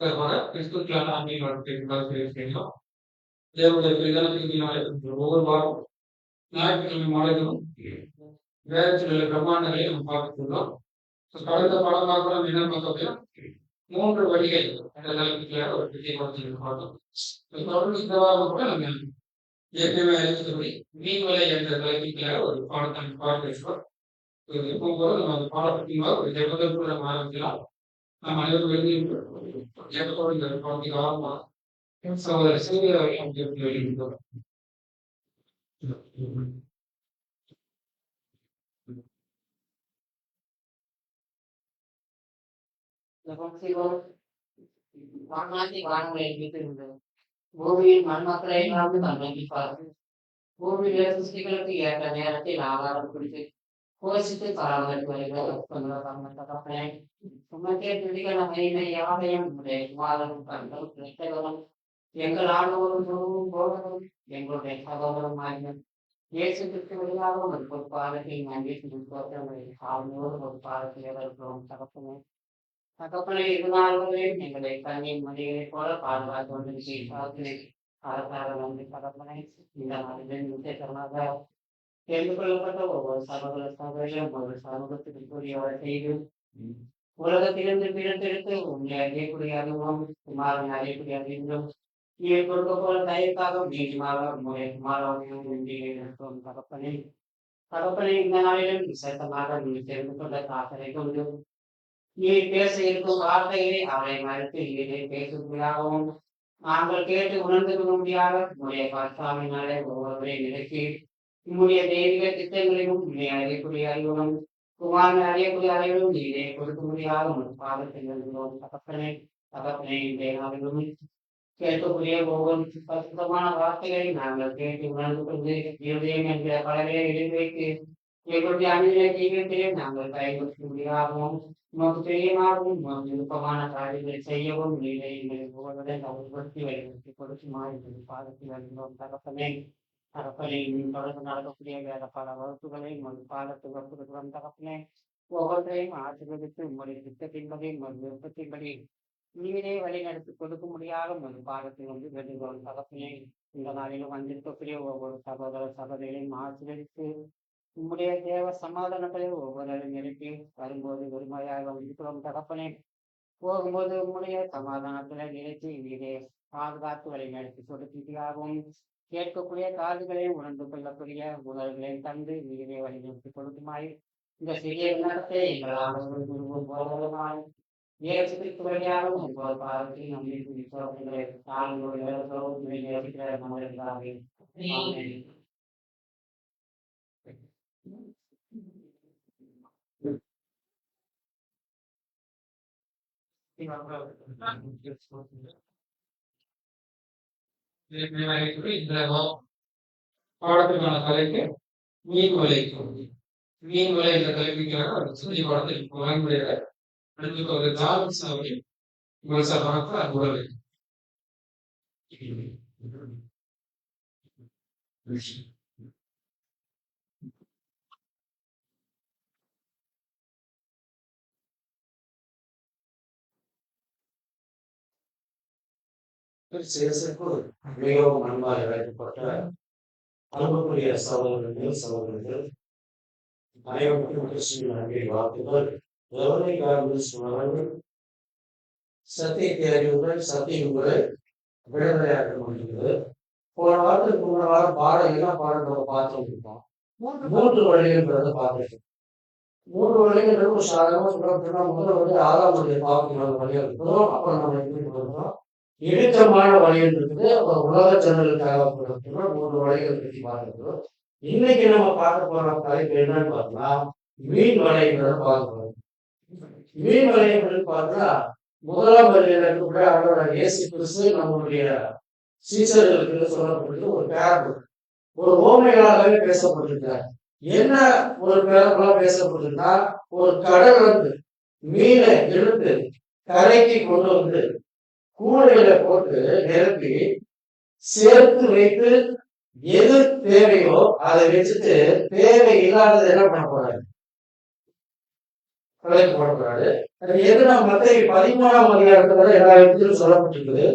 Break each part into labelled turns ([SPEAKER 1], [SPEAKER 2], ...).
[SPEAKER 1] கிறிஸ்துக்களான ஆன்மீக வாழ்க்கை தேவனுடைய பிதானத்தின் ஒவ்வொரு வாரம் ஞாயிற்றுக்கிழமை மாலைகளும் வேற சில பிரம்மாண்டங்களை நம்ம பார்த்துள்ளோம். கடந்த பாடமாக நம்ம என்ன பார்த்தோம், 3 வழிகள் என்ற தலைப்புக்காக ஒரு பெரிய படத்தில் பார்த்தோம். தொடர்ந்து இந்த வாரம் கூட நம்ம ஏற்கனவே அறிவித்தபடி மீன்வலை என்ற தலைப்புக்காக ஒரு பாடத்தை பார்க்க இருக்கிறோம். எப்பவும் போல நம்ம அந்த பாடத்தின் ஒரு ஜெபத்தோடு நம்ம ஆரம்பிக்கலாம். நம்ம அனைவரும் எழுதி ஜெபத்தோடு இந்த பாடத்துக்கு ஆரம்பமாக சகோதர சூரிய வெளியிட்டோம்.
[SPEAKER 2] பூமியின் மண்மக்களை எல்லாம் கண்ணிப்பார்கள். பூமியில சிருஷ்டிகளுக்கு ஏற்ற நேரத்தில் ஆகாரம் பிடித்து போஷித்து பராமரித்து வருகிற உமக்கே துதிகள் அமையினை யாவையும் குமாரனும் கண்களும் கிருஷ்ணகளும் எங்கள் ஆண்டவரும் குருவும் போதனும் எங்களுடைய சகோதரம் ஆகியும் இயேசு கிறிஸ்து வழியாக ஒரு பொறுப்பாளத்தை நன்றி தோற்றங்களை ஆழ்ந்தோடு ஒரு பாலத்தில் இருக்கிறோம். தகப்பனை இருந்தாலே எங்களை கண்ணீர் மொழிகளை போல பாதுகாத்து கொண்டிருக்கிறேன். நன்றி தகப்பனை. இந்த நாளில் முக்கியமாக தெரிந்து கொள்ளப்பட்ட ஒவ்வொரு சகோதர சகோதரியும் ஒரு சமூகத்துக்கு கூடியவரை செய்து உலகத்திலிருந்து பிறந்தெடுத்து உண்மை அறியக்கூடிய அறிவும் குமாரன் அறியக்கூடிய அறிவும் நீர் கொடுக்க போல தயக்காக நீதிமாக உங்களுடைய குமாரன் தகப்பனை. இந்த நாளிலும் விசேஷமாக நீர் தெரிந்து கொண்ட காசரை கொண்டு நீர் பேச இருக்கும் வார்த்தைகளை அவரை மறுத்து நீரை பேசும்படியாகவும் நாங்கள் கேட்டு உணர்ந்து கொள்ளும்படியாக உங்களுடைய பரிசாமினாலே ஒவ்வொருவரை நிறுத்தி உங்களுடைய தெய்வீக திட்டங்களையும் நீரை அறியக்கூடிய அறிவுகளும் குமாரனை அறியக்கூடிய அறிவுகளும் நீரை கொடுக்கும்படியாக உங்கள் பாதத்தில் எழுதுகிறோம். தகப்பனை இன்றைய நாளிலும் கேட்கக்கூடிய ஒவ்வொரு பரிசுத்தமான வார்த்தைகளை நாங்கள் கேட்டு உணர்ந்து கொண்டு இருதயம் என்கிற பலரை எழுதி வைத்து எங்களுடைய அணிலை ஜீவத்திலே நாங்கள் பயன்படுத்தும்படியாகவும் உமக்கு பிரியமாகவும் விருப்பமான காரியங்களை செய்யவும் நீரை எங்களை கவலைப்படுத்தி வழிபடுத்தி கொடுக்குமாறு பாதத்தில் வருகிறோம். தகப்பனை தொடர்ந்து நடக்கக்கூடிய வேற பல வகுப்புகளை பாதத்தில் வகுப்புகிறோம். தகப்பனை ஒவ்வொன்றையும் ஆசீர்வதித்து உங்களுடைய திட்டத்தின்படி உங்கள் விருப்பத்தின்படி நீரே வழி நடத்தி கொடுக்க முடியாத ஒரு பாடத்தில் வந்து வேண்டுகிறோம். தகப்பனை இந்த நாளிலும் வந்திருக்கக்கூடிய ஒவ்வொரு சகோதர சகோதரிகளையும் ஆசீர்வதித்து உம்முடைய தேவ சமாதானங்களை ஒவ்வொரு நிரப்பி வரும்போது ஒருமையாக இருக்கிறோம். தகப்பனை போகும்போது உம்முடைய சமாதானத்துல நிறுத்தி நீரே பாதுகாத்து வழி நடத்தி கொடுத்தியாகவும் கேட்கக்கூடிய காதுகளை உணர்ந்து கொள்ளக்கூடிய உணர்வுகளையும் தந்து நீரே வழி நடத்தி கொடுக்குமாய் இந்த சிறிய நேரத்தை எங்களால் போதுமாய் நேரத்திற்கு வழியாகவும் உங்கள் பாதத்தில் நம்பிக்கை விசுவாசங்களை
[SPEAKER 1] இந்த பாடத்துக்கான தலைப்பு மீன்வலை. மீன்வலை என்ற தலைப்புக்காக சொல்லி பாடத்தை வழங்குகிறார். ஒரு ஜார்விஸ் அவர்கள் உங்கள் சார்பாக அன்புடன்
[SPEAKER 3] மிகவும் அன்பாக அழைக்கப்பட்ட அன்புக்குரிய சகோதரர்கள் சகோதரர்கள் அனைவருக்கும் கிறிஸ்துவின் அன்பின் வாழ்த்துக்கள். சத்தியத்தை அறிவுகள் சத்தியங்களை விடுதலையாக்க முடிகிறது. போன வாரத்துக்கு முன்ன வாரம் பாடம் என்ன பாடம் நம்ம பார்த்துட்டு இருக்கோம். 3 வழிகள்ன்றத பார்த்துட்டு 3 வழிகள் சாதாரணமா முதல்ல வந்து 6ஆம் வழியை பார்க்கணும் வழியாக இருக்கிறோம். அப்புறம் நம்ம எப்படி கொடுக்கிறோம் இடுக்கமான வழிகள் இருக்குது. அப்புறம் உலக ஜனங்களுக்காக 3 வழிகள் பற்றி பார்க்கிறோம். இன்னைக்கு நம்ம பார்க்க போற தலைப்பு என்னன்னு பார்த்தோம்னா மீன் வலைங்கிறத பார்க்க போறோம். மீன் வலைங்கிறது பார்த்தா 1ஆம் வழியில கூட அவரோட இயேசு கிறிஸ்து நம்மளுடைய சீசர்களுக்கு சொல்லப்பட்டு ஒரு பேரபிள் ஒரு ஓமைகளாகவே பேசப்பட்டிருக்கார். என்ன ஒரு பேரபிளா பேசப்பட்டிருந்தா ஒரு கடல் வந்து மீனை எடுத்து கரைக்கு கொண்டு வந்து கூடையில போட்டு நிரப்பி சேர்த்து வைத்து எது தேவையோ அதை வச்சுட்டு தேவை இல்லாதது என்ன பண்ண போறாரு அழைக்கப்படுகிறாரு. அது எதுனா மத்திய 13ஆம் அதிகாரத்துல எல்லா இடத்திலும் சொல்லப்பட்டிருக்குது.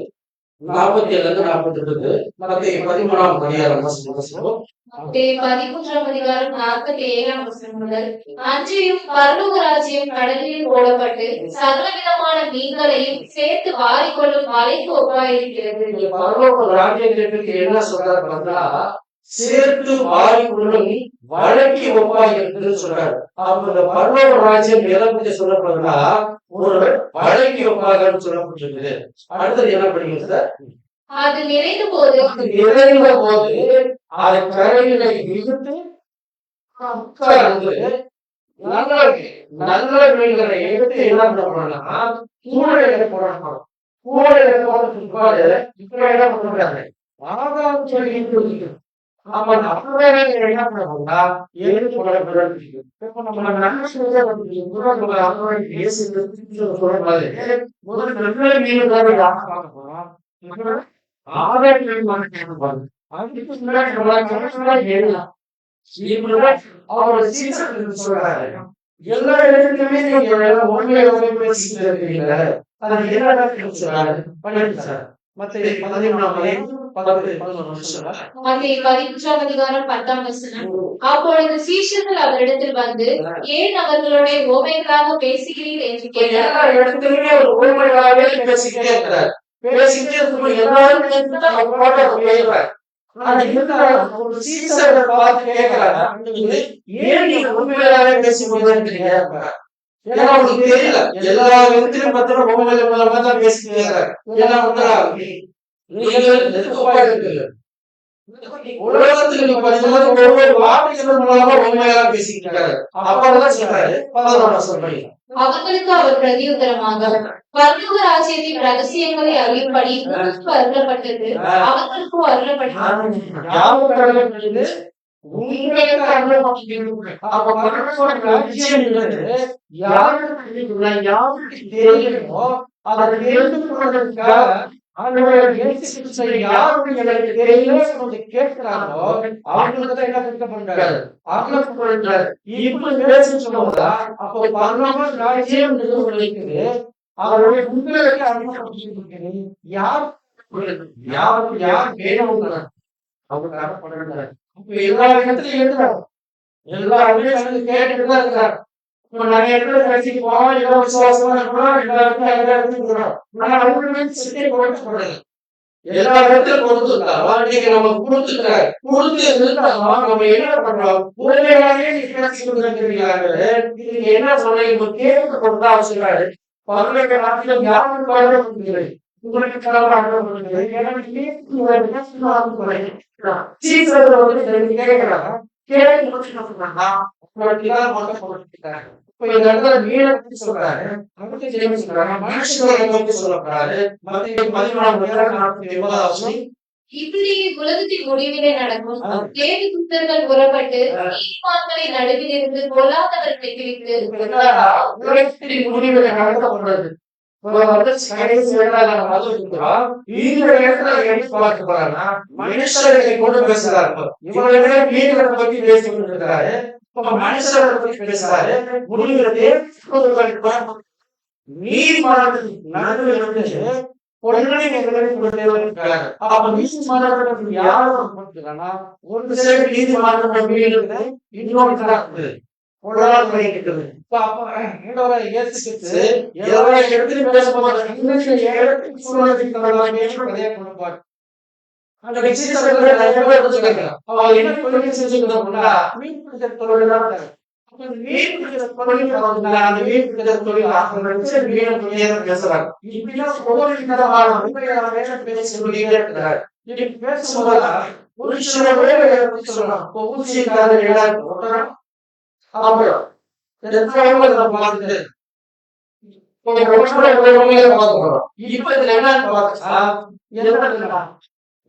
[SPEAKER 3] 47 48 மத்திய 13ஆம் அதிகாரம் வாசிப்போம்.
[SPEAKER 2] மத்தேயு 13ஆம் அதிகாரம் 47ஆம் வசனம் முதல், அன்றியும் பரலோக ராஜ்யம் கடலில் போடப்பட்டு சகலவிதமான மீன்களையும் சேர்த்து வாரிக்கொள்ளும் வலைக்கு ஒப்பாயிருக்கிறது.
[SPEAKER 3] இங்க பரலோக ராஜ்யத்திற்கு என்ன சொல்றாரு பார்த்தா, சேர்த்து வாரிக்கொள்ளும் வலைக்கு ஒப்பாயிருக்குன்னு சொல்றாரு. அப்ப இந்த பரலோக ராஜ்யம் எதை பத்தி சொல்லப்படுறா, ஒரு வலைக்கு ஒப்பாகன்னு சொல்லப்பட்டிருக்குது. அடுத்தது என்ன படிக்கிறது சார்?
[SPEAKER 2] அது நிறைந்த போது
[SPEAKER 3] நிறைந்த போது அதை கரையில இழுத்து உட்கார்ந்து நல்ல நல்ல மீன்களை எடுத்து என்ன பண்ணணும்னா கூடையில போடணும். கூடையில போட பிற்பாடு இப்ப என்ன பண்றாங்க, ஆதாரம் சொல்லி நம்ம அப்பவே என்ன பண்ணணும்னா எடுத்து போடக்கூடாது. இப்ப நம்ம நல்ல மீன்களை பார்க்க போறோம். ஆதார் அதுக்கு முன்னாடி அவரோட சீசன் சொல்றாரு, எல்லா இடத்துலயுமே நீங்க உண்மையாவே பேசிட்டு இருக்கீங்க. அது என்ன சொல்றாரு பண்ணிட்டு சார்? மத்திய 13ஆம்
[SPEAKER 2] மத்தேயு 13ஆம் அதிகாரம் 10ஆம் வசனம். அப்பொழுது சீஷர்கள் அவரிடத்தில் வந்து, ஏன் அவர்களுடைய உவமைகளாக பேசுகிறீர் என்று
[SPEAKER 3] எல்லா
[SPEAKER 2] கேட்டார்கள்.
[SPEAKER 3] இடத்துலயுமே ஒரு உண்மையாவே பேசிக்கிட்டே இருக்கிறார். பேசிக்கிட்டே இருக்கும்போது எல்லாரும் பேசுறாரு. ஆனா இருந்தாலும் ஒரு சீசரை பார்த்து கேட்கிறாங்க, ஏன் நீங்க உண்மையாவே பேசும்போது கேட்கிறாங்க. ஏன்னா அவங்களுக்கு தெரியல, எல்லா விதத்திலும் பார்த்தா உண்மையில மூலமா தான் பேசிட்டு இருக்கிறாங்க. ஏன்னா உலகத்துக்கு நீங்க பார்த்தீங்கன்னா ஒவ்வொரு வார்த்தைகள் மூலமா உண்மையாக பேசிட்டு இருக்காரு. அப்பதான் சொல்றாரு 11ஆம் சொல்றீங்க.
[SPEAKER 2] அவர்களுக்கு அவர் பிரதியுத்தரமாக, பரலோக ராஜ்யத்தின் ரகசியங்களை அறியும்படி உங்களுக்கு அருளப்பட்டது, அவர்களுக்கும் அருளப்பட்டது.
[SPEAKER 3] யாருக்கு அருளப்பட்டது? உங்களுக்கு அருளப்பட்டது. அப்ப பரலோக ராஜ்யம் என்பது யாருக்கு தெரியுமோ அதை தெரிந்து கொள்வதற்காக யாருக்கு தெரியல கேட்கிறாங்களோ அவங்களுக்கு என்ன கேட்கப்படுறாரு, அருளப்படுறாரு. இப்ப பேச சொல்லுவதா அப்போ பரலோக ராஜ்யம் இருக்குது. அவருடைய உங்களுக்கு அருளப்பட்டிருக்கிறது. யார் யார் வேணும் அவங்க அருளப்படுறாரு. இப்ப எல்லா இடத்துலயும் இருக்கிறார், எல்லா இடத்துலயும் கேட்டுதான் இருக்கிறார். இப்ப நிறைய இடத்துல பேசிட்டு போவோம், எல்லாம் விசுவாசமா இருக்கிறோம், எல்லா இடத்துலயும் இருக்கிறோம். ஆனா அவங்களுமே சிட்டை கொடுக்கப்படுறது எல்லா இடத்துலயும் கொடுத்துருக்காங்க. நீங்க நம்ம கொடுத்துருக்காரு கொடுத்து இருந்தாலும் நம்ம என்ன பண்றோம், உண்மையாவே நீ பேசி கொடுத்துருக்கிறாங்க. நீங்க என்ன சொல்றீங்க கேட்டு கொடுத்தா சொல்றாரு, பரலோக ராஜ்யம் யாருக்கு அருளப்படுகிறது? உங்களுக்கு கடவுள் அருளப்படுகிறது. சீசர்கள் வந்து கேட்கிறாங்க, கேட்டு சொல்றாங்க இப்ப இந்த இடத்துல வீடை பத்தி சொல்றாரு, மனுஷங்களை பத்தி சொல்லப்படுறாரு. மத்திய 13ஆம்
[SPEAKER 2] இப்படி உலகத்தின் முடிவிலே நடக்கும். தேவி புத்தர்கள் புறப்பட்டு நீதிமான்களை நடுவில் இருந்து கொல்லாதவர்களை பிரித்து
[SPEAKER 3] உலகத்தின் முடிவுகளை நடத்தப்படுறது. மனுஷர்களை கொண்டு பேசுறாரு, இவர்களை வீடுகளை பத்தி பேசிக் கொண்டிருக்கிறாரு. மனுஷர்களை பத்தி பேசுறாரு. முடிவுகளை நீதிமன்றத்தில் நடுவில் வந்து ஒரு சில நீதிமன்றம் வீடு இன்னொன்று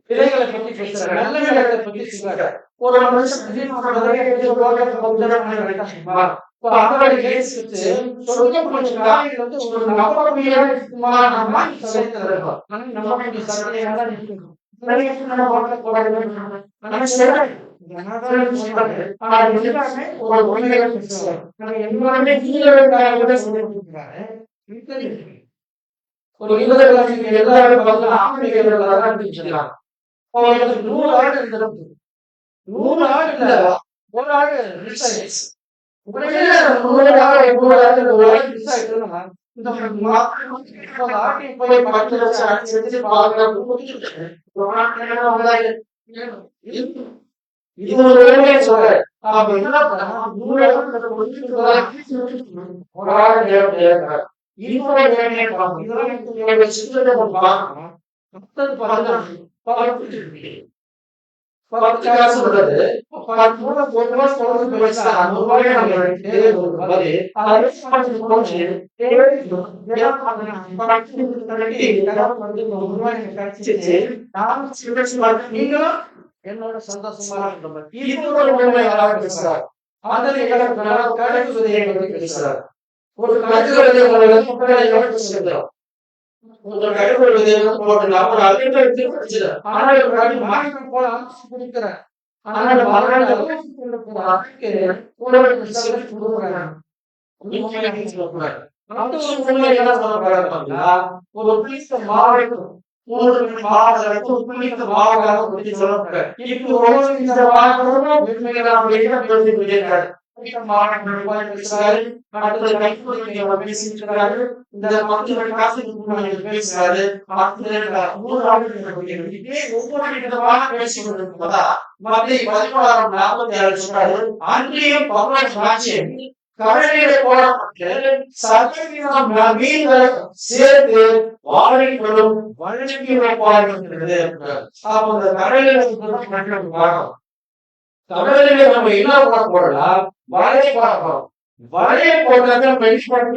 [SPEAKER 3] பிள்ளைகளை பத்தி பேசுறாங்க, நல்ல வேலைகளை பத்தி சொல்றாங்க. ஒரு மனுஷன் ஒரு உண்மையை பேசுறாரு. எல்லாருமே கீழே சொல்லிருக்கிறாரு. ஒரு 20 எல்லாரும் பார்த்தா ஆப்பிரிக்கர்கள் ஆரம்பிச்சிருக்காங்க. அவங்களுக்கு 100 ஆடு இருந்திருக்கு. 100 ஆடு இல்ல, ஒரு ஆடு மிஸ் ஆயிடுச்சு. உடனே 100 ஆடு 100 ஆடு ஒரு ஆடு மிஸ் ஆயிடுச்சுன்னா இந்த ஆட்டை போய் பக்கத்துல வச்சு அடிச்சு வச்சு பாக்குறாங்க. இது ஒரு வேலையை சொல்ற. அப்ப என்ன பண்ணா 100 ஒரு ஆடு தேவைப்படுறாரு. இன்னொரு வேலையை பார்க்கணும். இதெல்லாம் சித்திரத்தை பார்க்கணும். மொத்தம் 10 காசு உள்ளது. 10 ஒரு ரூபாய் சொல்றது பைசா 100 ரூபாய் நம்ம தேவை ஒரு மாதிரி அதை போச்சு கிடைச்சிச்சு. நீங்களும் என்னோட சந்தோஷமா இருந்த இது ஒரு உண்மையாக பேசுறாரு. அதில் கடைக்கு பேசுறாரு. ஒரு கட்டுரை பேசுகிறோம். உங்கள் கட்டுரை போட்டு அவர் அதை படிச்சுற. ஆனால் போல குடிக்கிறேன். ஆனால் ஒரு பிடித்த மாவட்டம் 3 மாவட்டம் பிடித்த மாவட்டம் பற்றி சொல்லப்படுற. இப்போ இந்த மாவட்டம் பேசியிருக்காரு. இந்த மக்கள் காசு பேசுறாரு. அன்றையும் கடலில் போடப்பட்டு சதவீதம் மீன்களை சேர்த்து வாழைகளும் வழங்கி வைப்பார்கள். அப்ப அந்த கடலில் கடலில நம்ம என்ன பண்ண போறோம்? வலையை பார்க்கிறோம். வலையை போட்டாங்க மெடிசன்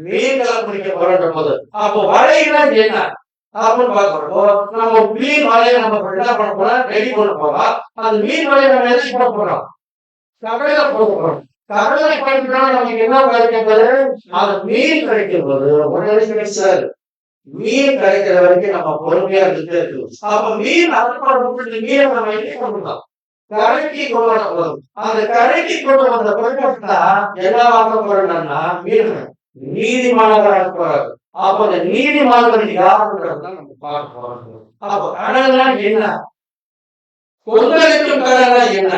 [SPEAKER 3] மீன்களை பிடிக்க போறோம் போது அப்போ வலைனா என்ன அப்படின்னு பார்க்கிறோம். நம்ம மீன் வலையை நம்ம என்ன பண்ண போறோம்? ரெடி பண்ண போறோம். அந்த மீன் வலையை நம்ம எதை பண்ண போறோம்? கடலை போட போறோம். கடலை பண்ணிட்டா நமக்கு என்ன கிடைக்கிறது? அந்த மீன் கிடைக்கும் போது உடனே கிடைச்சாரு. மீன் கிடைக்கிற வரைக்கும் நம்ம பொறுமையா இருந்துட்டே இருக்கணும். அப்ப மீன் அறுப்பட மீனை நம்ம என்ன பண்ணலாம்? கரைக்கு கொண்டு வர போதும். அந்த கரைக்கு கொண்டு வந்த பொருட்களா என்ன வாங்க போறோம்னா மீன் நீதிமானவராக போறாரு. அப்ப அந்த நீதிமானவர் யாருன்றதான் நம்ம பார்க்க போறோம். அப்ப கடல்னா என்ன? கொந்தளிக்கும் கடல்னா என்ன?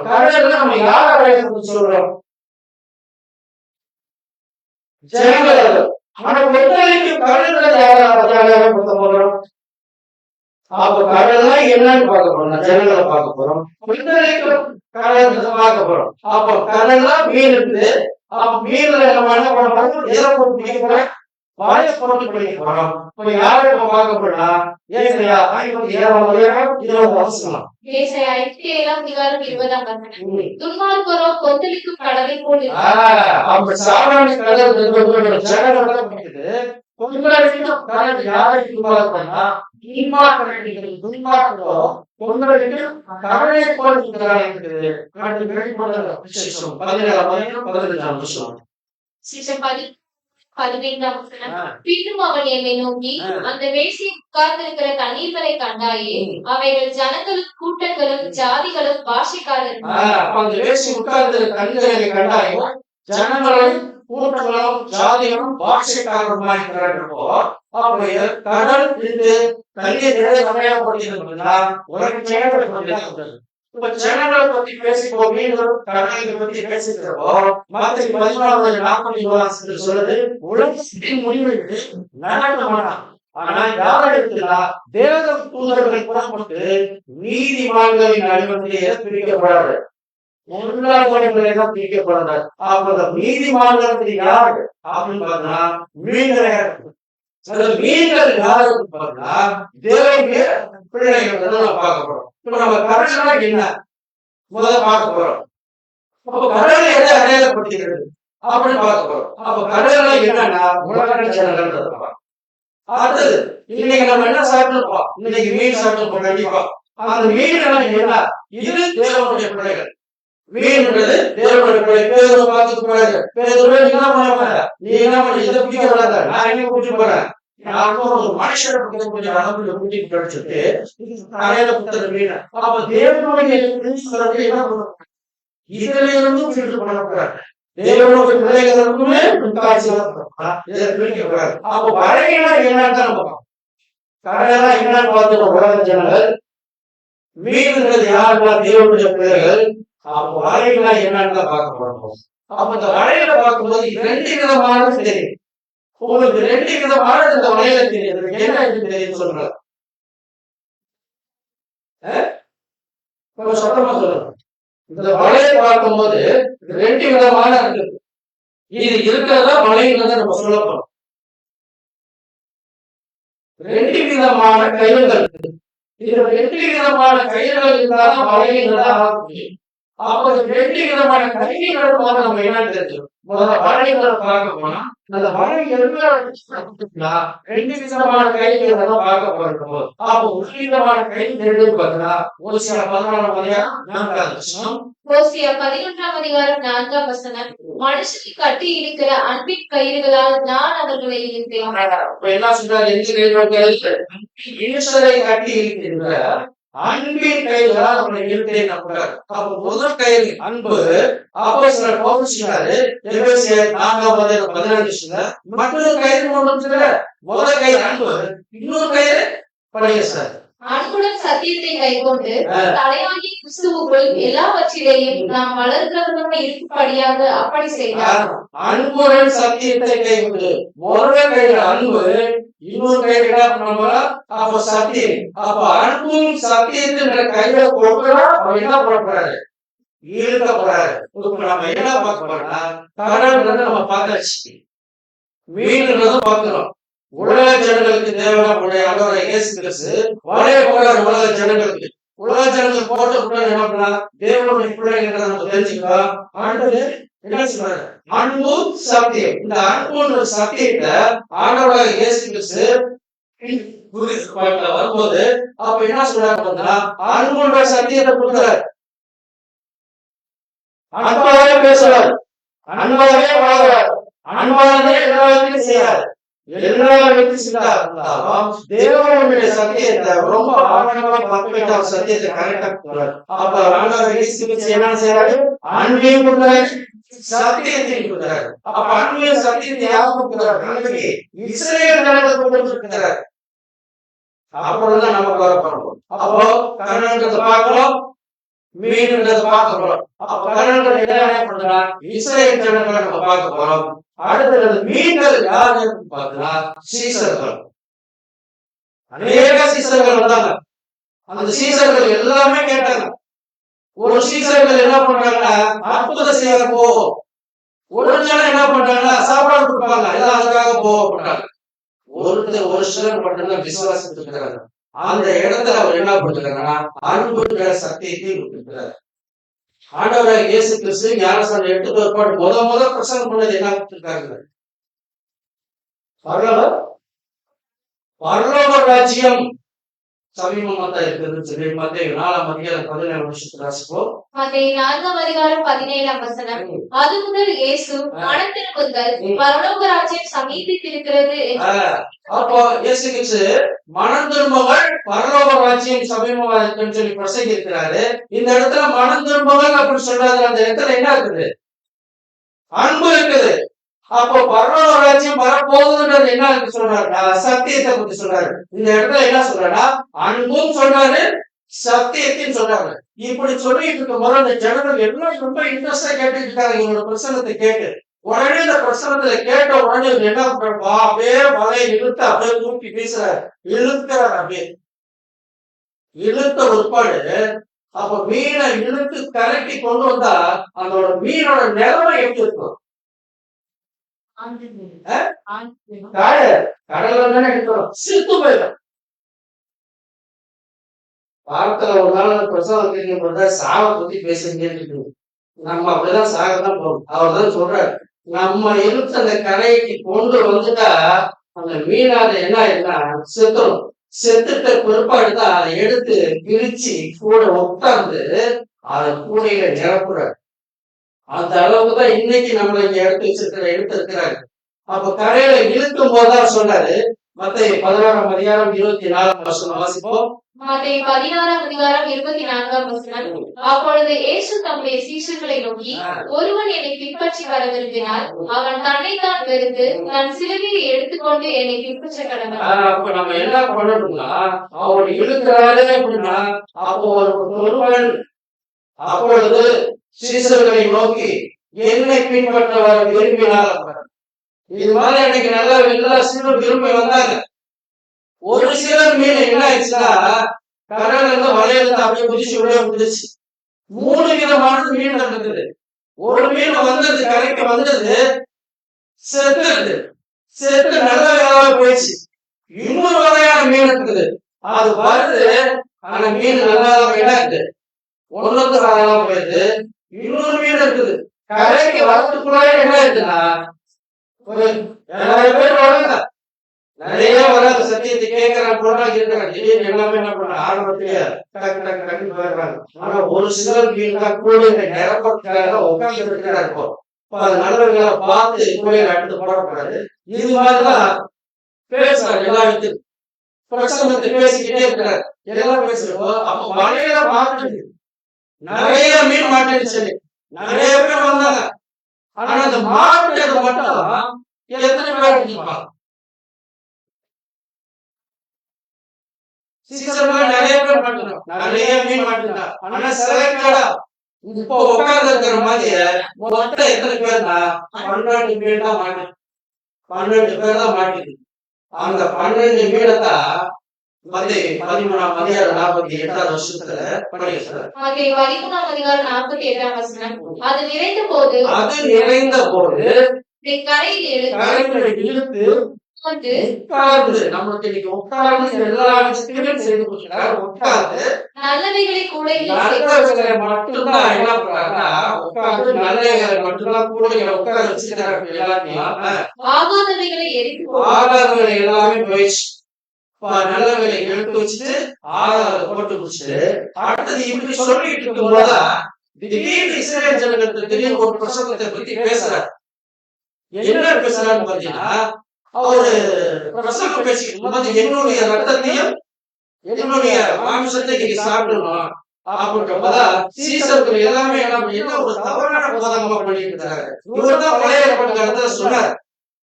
[SPEAKER 3] கடல்ல நம்ம யாரை சொல்றோம்? ஜனங்கள். ஆனா கொந்தளிக்கும் கடல்ல யாரை போறோம்? அப்ப கடல்னா என்னன்னு பார்க்க போறோம். ஜனங்களை பார்க்க போறோம். கடல் பார்க்க போறோம். அப்ப கடல்னா மீன் இருக்குது. அப்ப மீன்ல நம்ம என்ன பண்ண போறோம்? எதை போட்டு பிடிக்க போறோம்? வாயை போட்டு பிடிக்க போறோம். இப்ப யாரை நம்ம பார்க்க போறோம்? ஏசாயா 57 அவசரம்.
[SPEAKER 4] ஏசாயா 57:20 துன்மார்க்கரோ கொந்தளிக்கும் கடலை போல்
[SPEAKER 3] அப்ப சாதாரண கடல் ஜனங்களை பிடிக்குது. கொந்தளிக்கும் கடல் யாரை துன்மார்க்கம்னா துன்மார்க்கரோ கொந்தளிக்கும் கடலை போல் இருக்குது.
[SPEAKER 4] 15 பின்னும் அவன் என்னை நோக்கி அந்த வேசி உட்கார்ந்திருக்கிற தண்ணீர்களை கண்டாயே அவைகள் ஜனங்களும் கூட்டங்களும் ஜாதிகளும் பாஷைக்காரரும்.
[SPEAKER 3] அந்த வேசி உட்கார்ந்திருக்கிற தண்ணீர்களை கண்டாயே ஜனங்களும் கூட்டங்களும் ஜாதிகளும் பாஷைக்காரருமாயிருக்கிறப்போ அப்படி கடல் இருந்து தண்ணீர் நிறையப்படுத்தினா உலக சேவைப்படுத்தி இப்ப ஜனங்களை பத்தி பேசிப்போ மீன்கள் கடலை பத்தி பேசிக்கிறப்போ மத்த 14 சொல்றது உலகத்தின் முடிவுக்கு நடக்க மாட்டான். ஆனா யாரிடத்துல தேவ தூதர்கள் புறப்பட்டு நீதிமான்களின் அடிப்படையில பிரிக்கப்படாது. பிரிக்கப்படாது. அப்ப நீதிமான்கள் யாரு அப்படின்னு பார்த்தா மீன்களை மீன்கள் யாருக்கு பார்த்தா தேவனுடைய பிள்ளைகள் பார்க்க போறோம். இப்ப நம்ம கடல்னா என்ன முதல்ல பார்க்க போறோம். அப்ப கடலை எதை அடையாளப்படுத்துகிறது அப்படின்னு பார்க்க போறோம். அப்ப கடல்னா என்னன்னா உலக ஜனங்கள். அடுத்தது இன்னைக்கு நம்ம என்ன சாப்பிட்டுருப்போம்? இன்னைக்கு மீன் சாப்பிட்டுருப்போம் கண்டிப்பா. அந்த மீன் என்ன? இது தேவனுடைய பிள்ளைகள். மீன்ன்றது தேவனுடைய பிள்ளை. பேதுரு பார்த்து போறாரு. பேதுரு என்ன பண்ண நீ என்ன பண்ண இதை பிடிக்க கூடாது. நான் எங்க கூட்டிட்டு போறேன்? யாருக்கும் ஒரு மனுஷனை கொஞ்சம் அளவுல கூட்டிட்டு கிடைச்சிட்டு கரையில குத்துற மீன். அப்ப தேவனுடைய பிள்ளைகளை என்ன பண்ணுவாங்க? இதுல இருந்து ஃபில்டர் பண்ணக்கூடாது. தேவனுடைய பிள்ளைகளுக்குமே இதை பிரிக்கக்கூடாது. அப்ப வரையில என்னன்னு தான் பார்க்கணும். கரையெல்லாம் என்னன்னு பார்த்துக்கோ உலக ஜனங்கள். மீன்கிறது யாருன்னா தேவனுடைய பிள்ளைகள். அப்ப வரையில என்னன்னு தான் பார்க்க போறோம். அப்ப இந்த வரையில பார்க்கும்போது 2 விதமான தெரியும். உங்களுக்கு 2 விதமான இந்த வரையில தெரியுது. என்ன தெரியும் சொல்ற சத்தமா சொல்லுங்க. இந்த வலையை பார்க்கும்போது 2 விதமான இருக்கு. இது இருக்கிறதா வலைங்கிறத நம்ம சொல்ல போறோம். 2 விதமான கயிறுகள். இது 2 விதமான கயிறுகள் இருந்தாலும் வலைங்கிறதா ஆக முடியும். அப்ப 2 விதமான கயிறுகள் நம்ம என்னன்னு தெரிஞ்சுக்கணும். முதல்ல வலைகளை பார்க்க போனா அந்த வலை எல்லாம் 2 விதமான கைகளை தான் பார்க்க போறோம். அப்போ ஒரு விதமான கை 2 பார்த்தா ஓசியா 14ஆம் அதிகாரம் 4ஆம் வசனம்.
[SPEAKER 4] ஓசியா 11ஆம் அதிகாரம் 4ஆம் வசனம். மனுஷனை கட்டி இருக்கிற அன்பின் கயிறுகளால் நான் அவர்களை இழுத்தேன்.
[SPEAKER 3] என்ன சொல்றாரு? ஈஸ்வரை கட்டி இருக்கிற அன்பின் கைகளால் அவனை இழுத்தேன். அப்ப முதல் கயிறு அன்பு. அப்போ சில பவுன்ஸ்டாரு 4ஆம் அதிகாரம் 14 மற்றொரு கயிறு முதல் கயிறு அன்பு, இன்னொரு கயிறு படிங்க சார்.
[SPEAKER 4] அன்புடன் சத்தியத்தை கைக்கொண்டு தலையாகிய கிறிஸ்துவுக்குள் எல்லாவற்றிலேயும் நாம் வளர்கிறவர்களாக இருக்கும்படியாக அப்படி செய்தார்.
[SPEAKER 3] அன்புடன் சத்தியத்தை கைக்கொண்டு முதல் கயிறு அன்பு, இன்னொரு கயிறு என்ன பண்ணா அப்ப சத்தியம். அப்ப அன்பும் சத்தியத்தின் கையில கொடுக்கிறா அவன் என்ன பண்ண போறாரு? ஈர்க்க போறாரு. இப்ப நம்ம என்ன பார்க்க போறோம்னா கடவுள் நம்ம பார்த்தாச்சு, மீன்கிறத பார்க்கிறோம். உலக ஜனங்களுக்கு தேவையான ஆண்டவரை இயேசு கிறிஸ்து வளைய போறாரு. உலக ஜனங்களுக்கு போட்ட பிள்ளை என்ன பண்ணா தேவனுடைய பிள்ளைங்கிறத நம்ம தெரிஞ்சுக்கலாம். ஆண்டவர் என்ன சொல்றாரு? அன்பு சத்தியம். இந்த அன்புன்ற சத்தியத்தை ஆண்டவராக இயேசு கிறிஸ்து வரும்போது அப்ப என்ன சொல்றாங்க? அன்புன்ற சத்தியத்தை கொடுக்கிறார். அன்பாகவே பேசுறார், அன்பாகவே வாழ்கிறார், அன்பாகவே எல்லாத்தையும் செய்யறார். எல்லா இருந்தாலும் தேவனுடைய சத்தியத்தை ரொம்ப ஆழமா பர்ஃபெக்டா சத்தியத்தை கரெக்டா கொடுக்கிறார். அப்ப ஆண்டவர் இயேசு கிறிஸ்து என்ன செய்யறாரு? அன்பையும் கொடுக்கிறார், சத்தியத்தையும் கொடுக்கிறார். அப்ப அன்பையும் சத்தியத்தை யாருக்கு கொடுக்கிறார்? இஸ்ரவேல் ஜனங்களுக்கு கொடுத்திருக்கிறார். அப்பதான் நம்ம பார்க்கணும். அப்போ கர்ணன்றதை பார்க்கிறோம், மீன்ன்றதை பார்க்க போறோம். அப்ப கர்ணன் என்ன பண்றான்? இஸ்ரவேல் ஜனங்களை நம்ம பார்க்க போறோம். அடுத்தது மீன்கள் யாரு பார்த்தா சீசர்கள். அநேக சீசர்கள் வந்தாங்க. அந்த சீசர்கள் எல்லாமே கேட்டாங்க. ஒரு சீசர்கள் என்ன பண்றாங்கன்னா அற்புதம் செய்ய போவோம். ஒரு ஜனம் என்ன பண்றாங்கன்னா சாப்பாடு கொடுப்பாங்க, எல்லாம் அதுக்காக போவாங்க. ஒரு சிலர் மட்டும்தான் விசுவாசத்துக்கிறாங்க. அந்த இடத்துல அவர் என்ன பண்றாங்கன்னா அன்புங்கிற சக்தியை கொடுக்கிறார். ஆண்டவராக இயேசு கிறிஸ்து ஞானஸ்நானம் எடுத்து ஒருபாடு முதல் பிரசங்கம் பண்ணது என்ன கொடுத்திருக்காங்க? பரலோக ராஜ்யம் சமீபமா தான் இருக்குதுன்னு சொல்லி மத்தேயு 4ஆம் அதிகாரம் 17ஆம் வசனத்துல வாசிப்போம்.
[SPEAKER 4] மத்தேயு 4ஆம் அதிகாரம் 17ஆம் வசனம். அது முதல் இயேசு மனம் திரும்புங்கள், பரலோக ராஜ்யம் சமீபித்திருக்கிறது.
[SPEAKER 3] அப்போ இயேசு கிறிஸ்து மனம் திரும்புங்கள், பரலோக ராஜ்யம் சமீபமா இருக்குன்னு சொல்லி பிரசங்கி இருக்கிறாரு. இந்த இடத்துல மனம் திரும்புங்கள் அப்படின்னு சொல்றாரு. அந்த இடத்துல என்ன இருக்குது? அன்பு இருக்குது. அப்போ பரலோக ராஜ்யம் வரப்போகுதுன்றது என்ன சொல்றாரு? சத்தியத்தை பத்தி சொல்றாரு. இந்த இடத்துல என்ன சொல்றாருன்னா அன்பும் சொல்றாரு, சத்தியத்தையும் சொல்றாரு. இப்படி சொல்லிட்டு இருக்கும் போது அந்த ஜனங்கள் எல்லாம் ரொம்ப இன்ட்ரெஸ்டா கேட்டுட்டு இருக்காங்க இவங்களோட பிரசனத்தை கேட்டு. உடனே இந்த பிரசனத்துல கேட்ட உடனே என்ன பண்றா? அப்படியே வலையை இழுத்து அப்படியே தூக்கி வீசுறாரு, இழுக்கிறாரு. அப்படியே இழுத்த ஒருபாடு அப்ப மீனை இழுத்து கரட்டி கொண்டு வந்தா அதோட மீனோட நிலைமை எப்படி இருக்கும்? கடல்ல தானே எடுக்கிறோம், சிரித்து போயிடும். வாரத்துல ஒரு நாள் பிரசவம் கேட்க சாவை பத்தி பேசுங்க. நம்ம அப்படிதான் சாகத்தான் போறோம். அவர் தான் சொல்றாரு, நம்ம இழுத்து அந்த கரைக்கு கொண்டு வந்துட்டா அந்த மீனாத என்ன ஆயிடுனா செத்துரும். செத்துட்ட பிற்பாடு தான் அதை எடுத்து பிரிச்சு கூட உட்கார்ந்து அதை கூடையில நிரப்புறாரு. அந்த அளவுக்கு தான் இன்னைக்கு நம்மள இங்க எடுத்து வச்சிருக்கிறாரு. அப்ப கரையில இழுக்கும் போதுதான் சொன்னாரு, மத்தேயு 16:24 வாசிப்போம்.
[SPEAKER 4] மத்தேயு 16:24 அப்பொழுது இயேசு தம்முடைய சீஷர்களை நோக்கி, ஒருவன் என்னை பின்பற்றி வர விரும்பினால் அவன் தன்னைத்தான் வெறுத்து தன் சிலுவையை எடுத்துக்கொண்டு என்னை பின்பற்ற கடவன்.
[SPEAKER 3] அப்ப நம்ம என்ன பண்ணணும்னா, அவர் இழுக்கிறாரு அப்படின்னா அப்போ ஒருவன் அப்பொழுது சீஷர்களை நோக்கி என்னை பின்பற்ற வர விரும்பினால், இது மாதிரி எனக்கு நல்லா எல்லா சீரும் விரும்பி வந்தாங்க. ஒரு சிலர் மீன் என்ன ஆயிடுச்சுன்னா கடல்ல இருந்து வலையில அப்படியே குதிச்சு உள்ளே குதிச்சு 3 விதமான மீன் இருந்தது. ஒரு மீன் வந்தது, கரைக்கு வந்தது, செத்து நல்ல வேலை போயிடுச்சு. இன்னொரு வகையான மீன் இருக்குது, அது வருது, ஆனா மீன் நல்லா இருக்கு, ஒன்றுக்கு வேலையெல்லாம் போயிடுது. இன்னொரு மீன் இருக்குது, கரைக்கு வரத்துக்குள்ள என்ன இருக்குன்னா ஒரு 7000 பேர் வராங்க, நிறைய வராது. சத்தியத்தை கேட்கிற பொருளா இருக்கிறாங்க. திடீர்னு எல்லாமே என்ன பண்ற ஆரம்பத்திலேயே டக்கு போயிடுறாங்க. ஆனா ஒரு சிலர் கூட நிரப்பக்காக உட்கார்ந்து இருக்கிறார். இப்போ அது நல்லவர்களை பார்த்து கோயில அடுத்து போடக்கூடாது. இது மாதிரிதான் பேசுறாரு. எல்லா இடத்துக்கும் பிரசங்கத்தை பேசிக்கிட்டே இருக்கிறார். எல்லாம் பேசுறோம். அப்ப வலையில மாட்டு நிறைய மீன் மாட்டிடுச்சு, நிறைய பேர் வந்தாங்க. ஆனா அந்த மாட்டுறது மட்டும் எத்தனை பேர் இருப்பாங்க? நிறைய பேர் மாட்டோம், நிறைய மீன் மாட்டோம். ஆனா செலக்டடா இப்போ உட்கார்ந்து இருக்கிற மாதிரி மொத்தம் எத்தனை பேர்னா 12 மீன் தான் மாட்டு, 12 பேர் தான் மாட்டுது. அந்த 12 மீனத்தான் மத்தேயு 13:48 படிக்க.
[SPEAKER 4] மத்தேயு 13:48 அது நிறைந்த போது
[SPEAKER 3] கரையில் இழுத்து உட்கார்ந்து, நம்மளுக்கு இன்னைக்கு உட்கார்ந்து எல்லா விஷயத்தையும் செய்து கொடுக்கிறார். உட்கார்ந்து
[SPEAKER 4] நல்லவைகளை கூட
[SPEAKER 3] நல்லவைகளை மட்டும்தான் என்ன பண்றாருன்னா உட்கார்ந்து நல்லவைகளை மட்டும்தான் கூட உட்கார வச்சுக்கிறாரு. எல்லாத்தையும்
[SPEAKER 4] ஆகாதவைகளை எரித்து
[SPEAKER 3] ஆகாதவைகளை எல்லாமே போயிடுச்சு. நல்லவைகளை எடுத்து வச்சுட்டு ஆகாத போட்டு குடிச்சுட்டு அடுத்தது இப்படி சொல்லிட்டு இருக்கும்போதுதான் திடீர்னு இஸ்ரேல் ஜனங்களுக்கு திடீர்னு ஒரு பிரசங்கத்தை பத்தி பேசுறாரு. என்ன பேசுறாருன்னு பாத்தீங்கன்னா, அவரு பிரசங்கம் பேசிக்கிட்டு என்னுடைய ரத்தத்தையும் என்னுடைய மாமிசத்தை நீங்க சாப்பிடணும் அப்படின்றப்பதா சீசர்கள் எல்லாமே என்ன ஒரு தவறான போதகமா பண்ணிட்டு இருக்காரு. இவர்தான் பழைய ஏற்பாட்டு சொன்னாரு,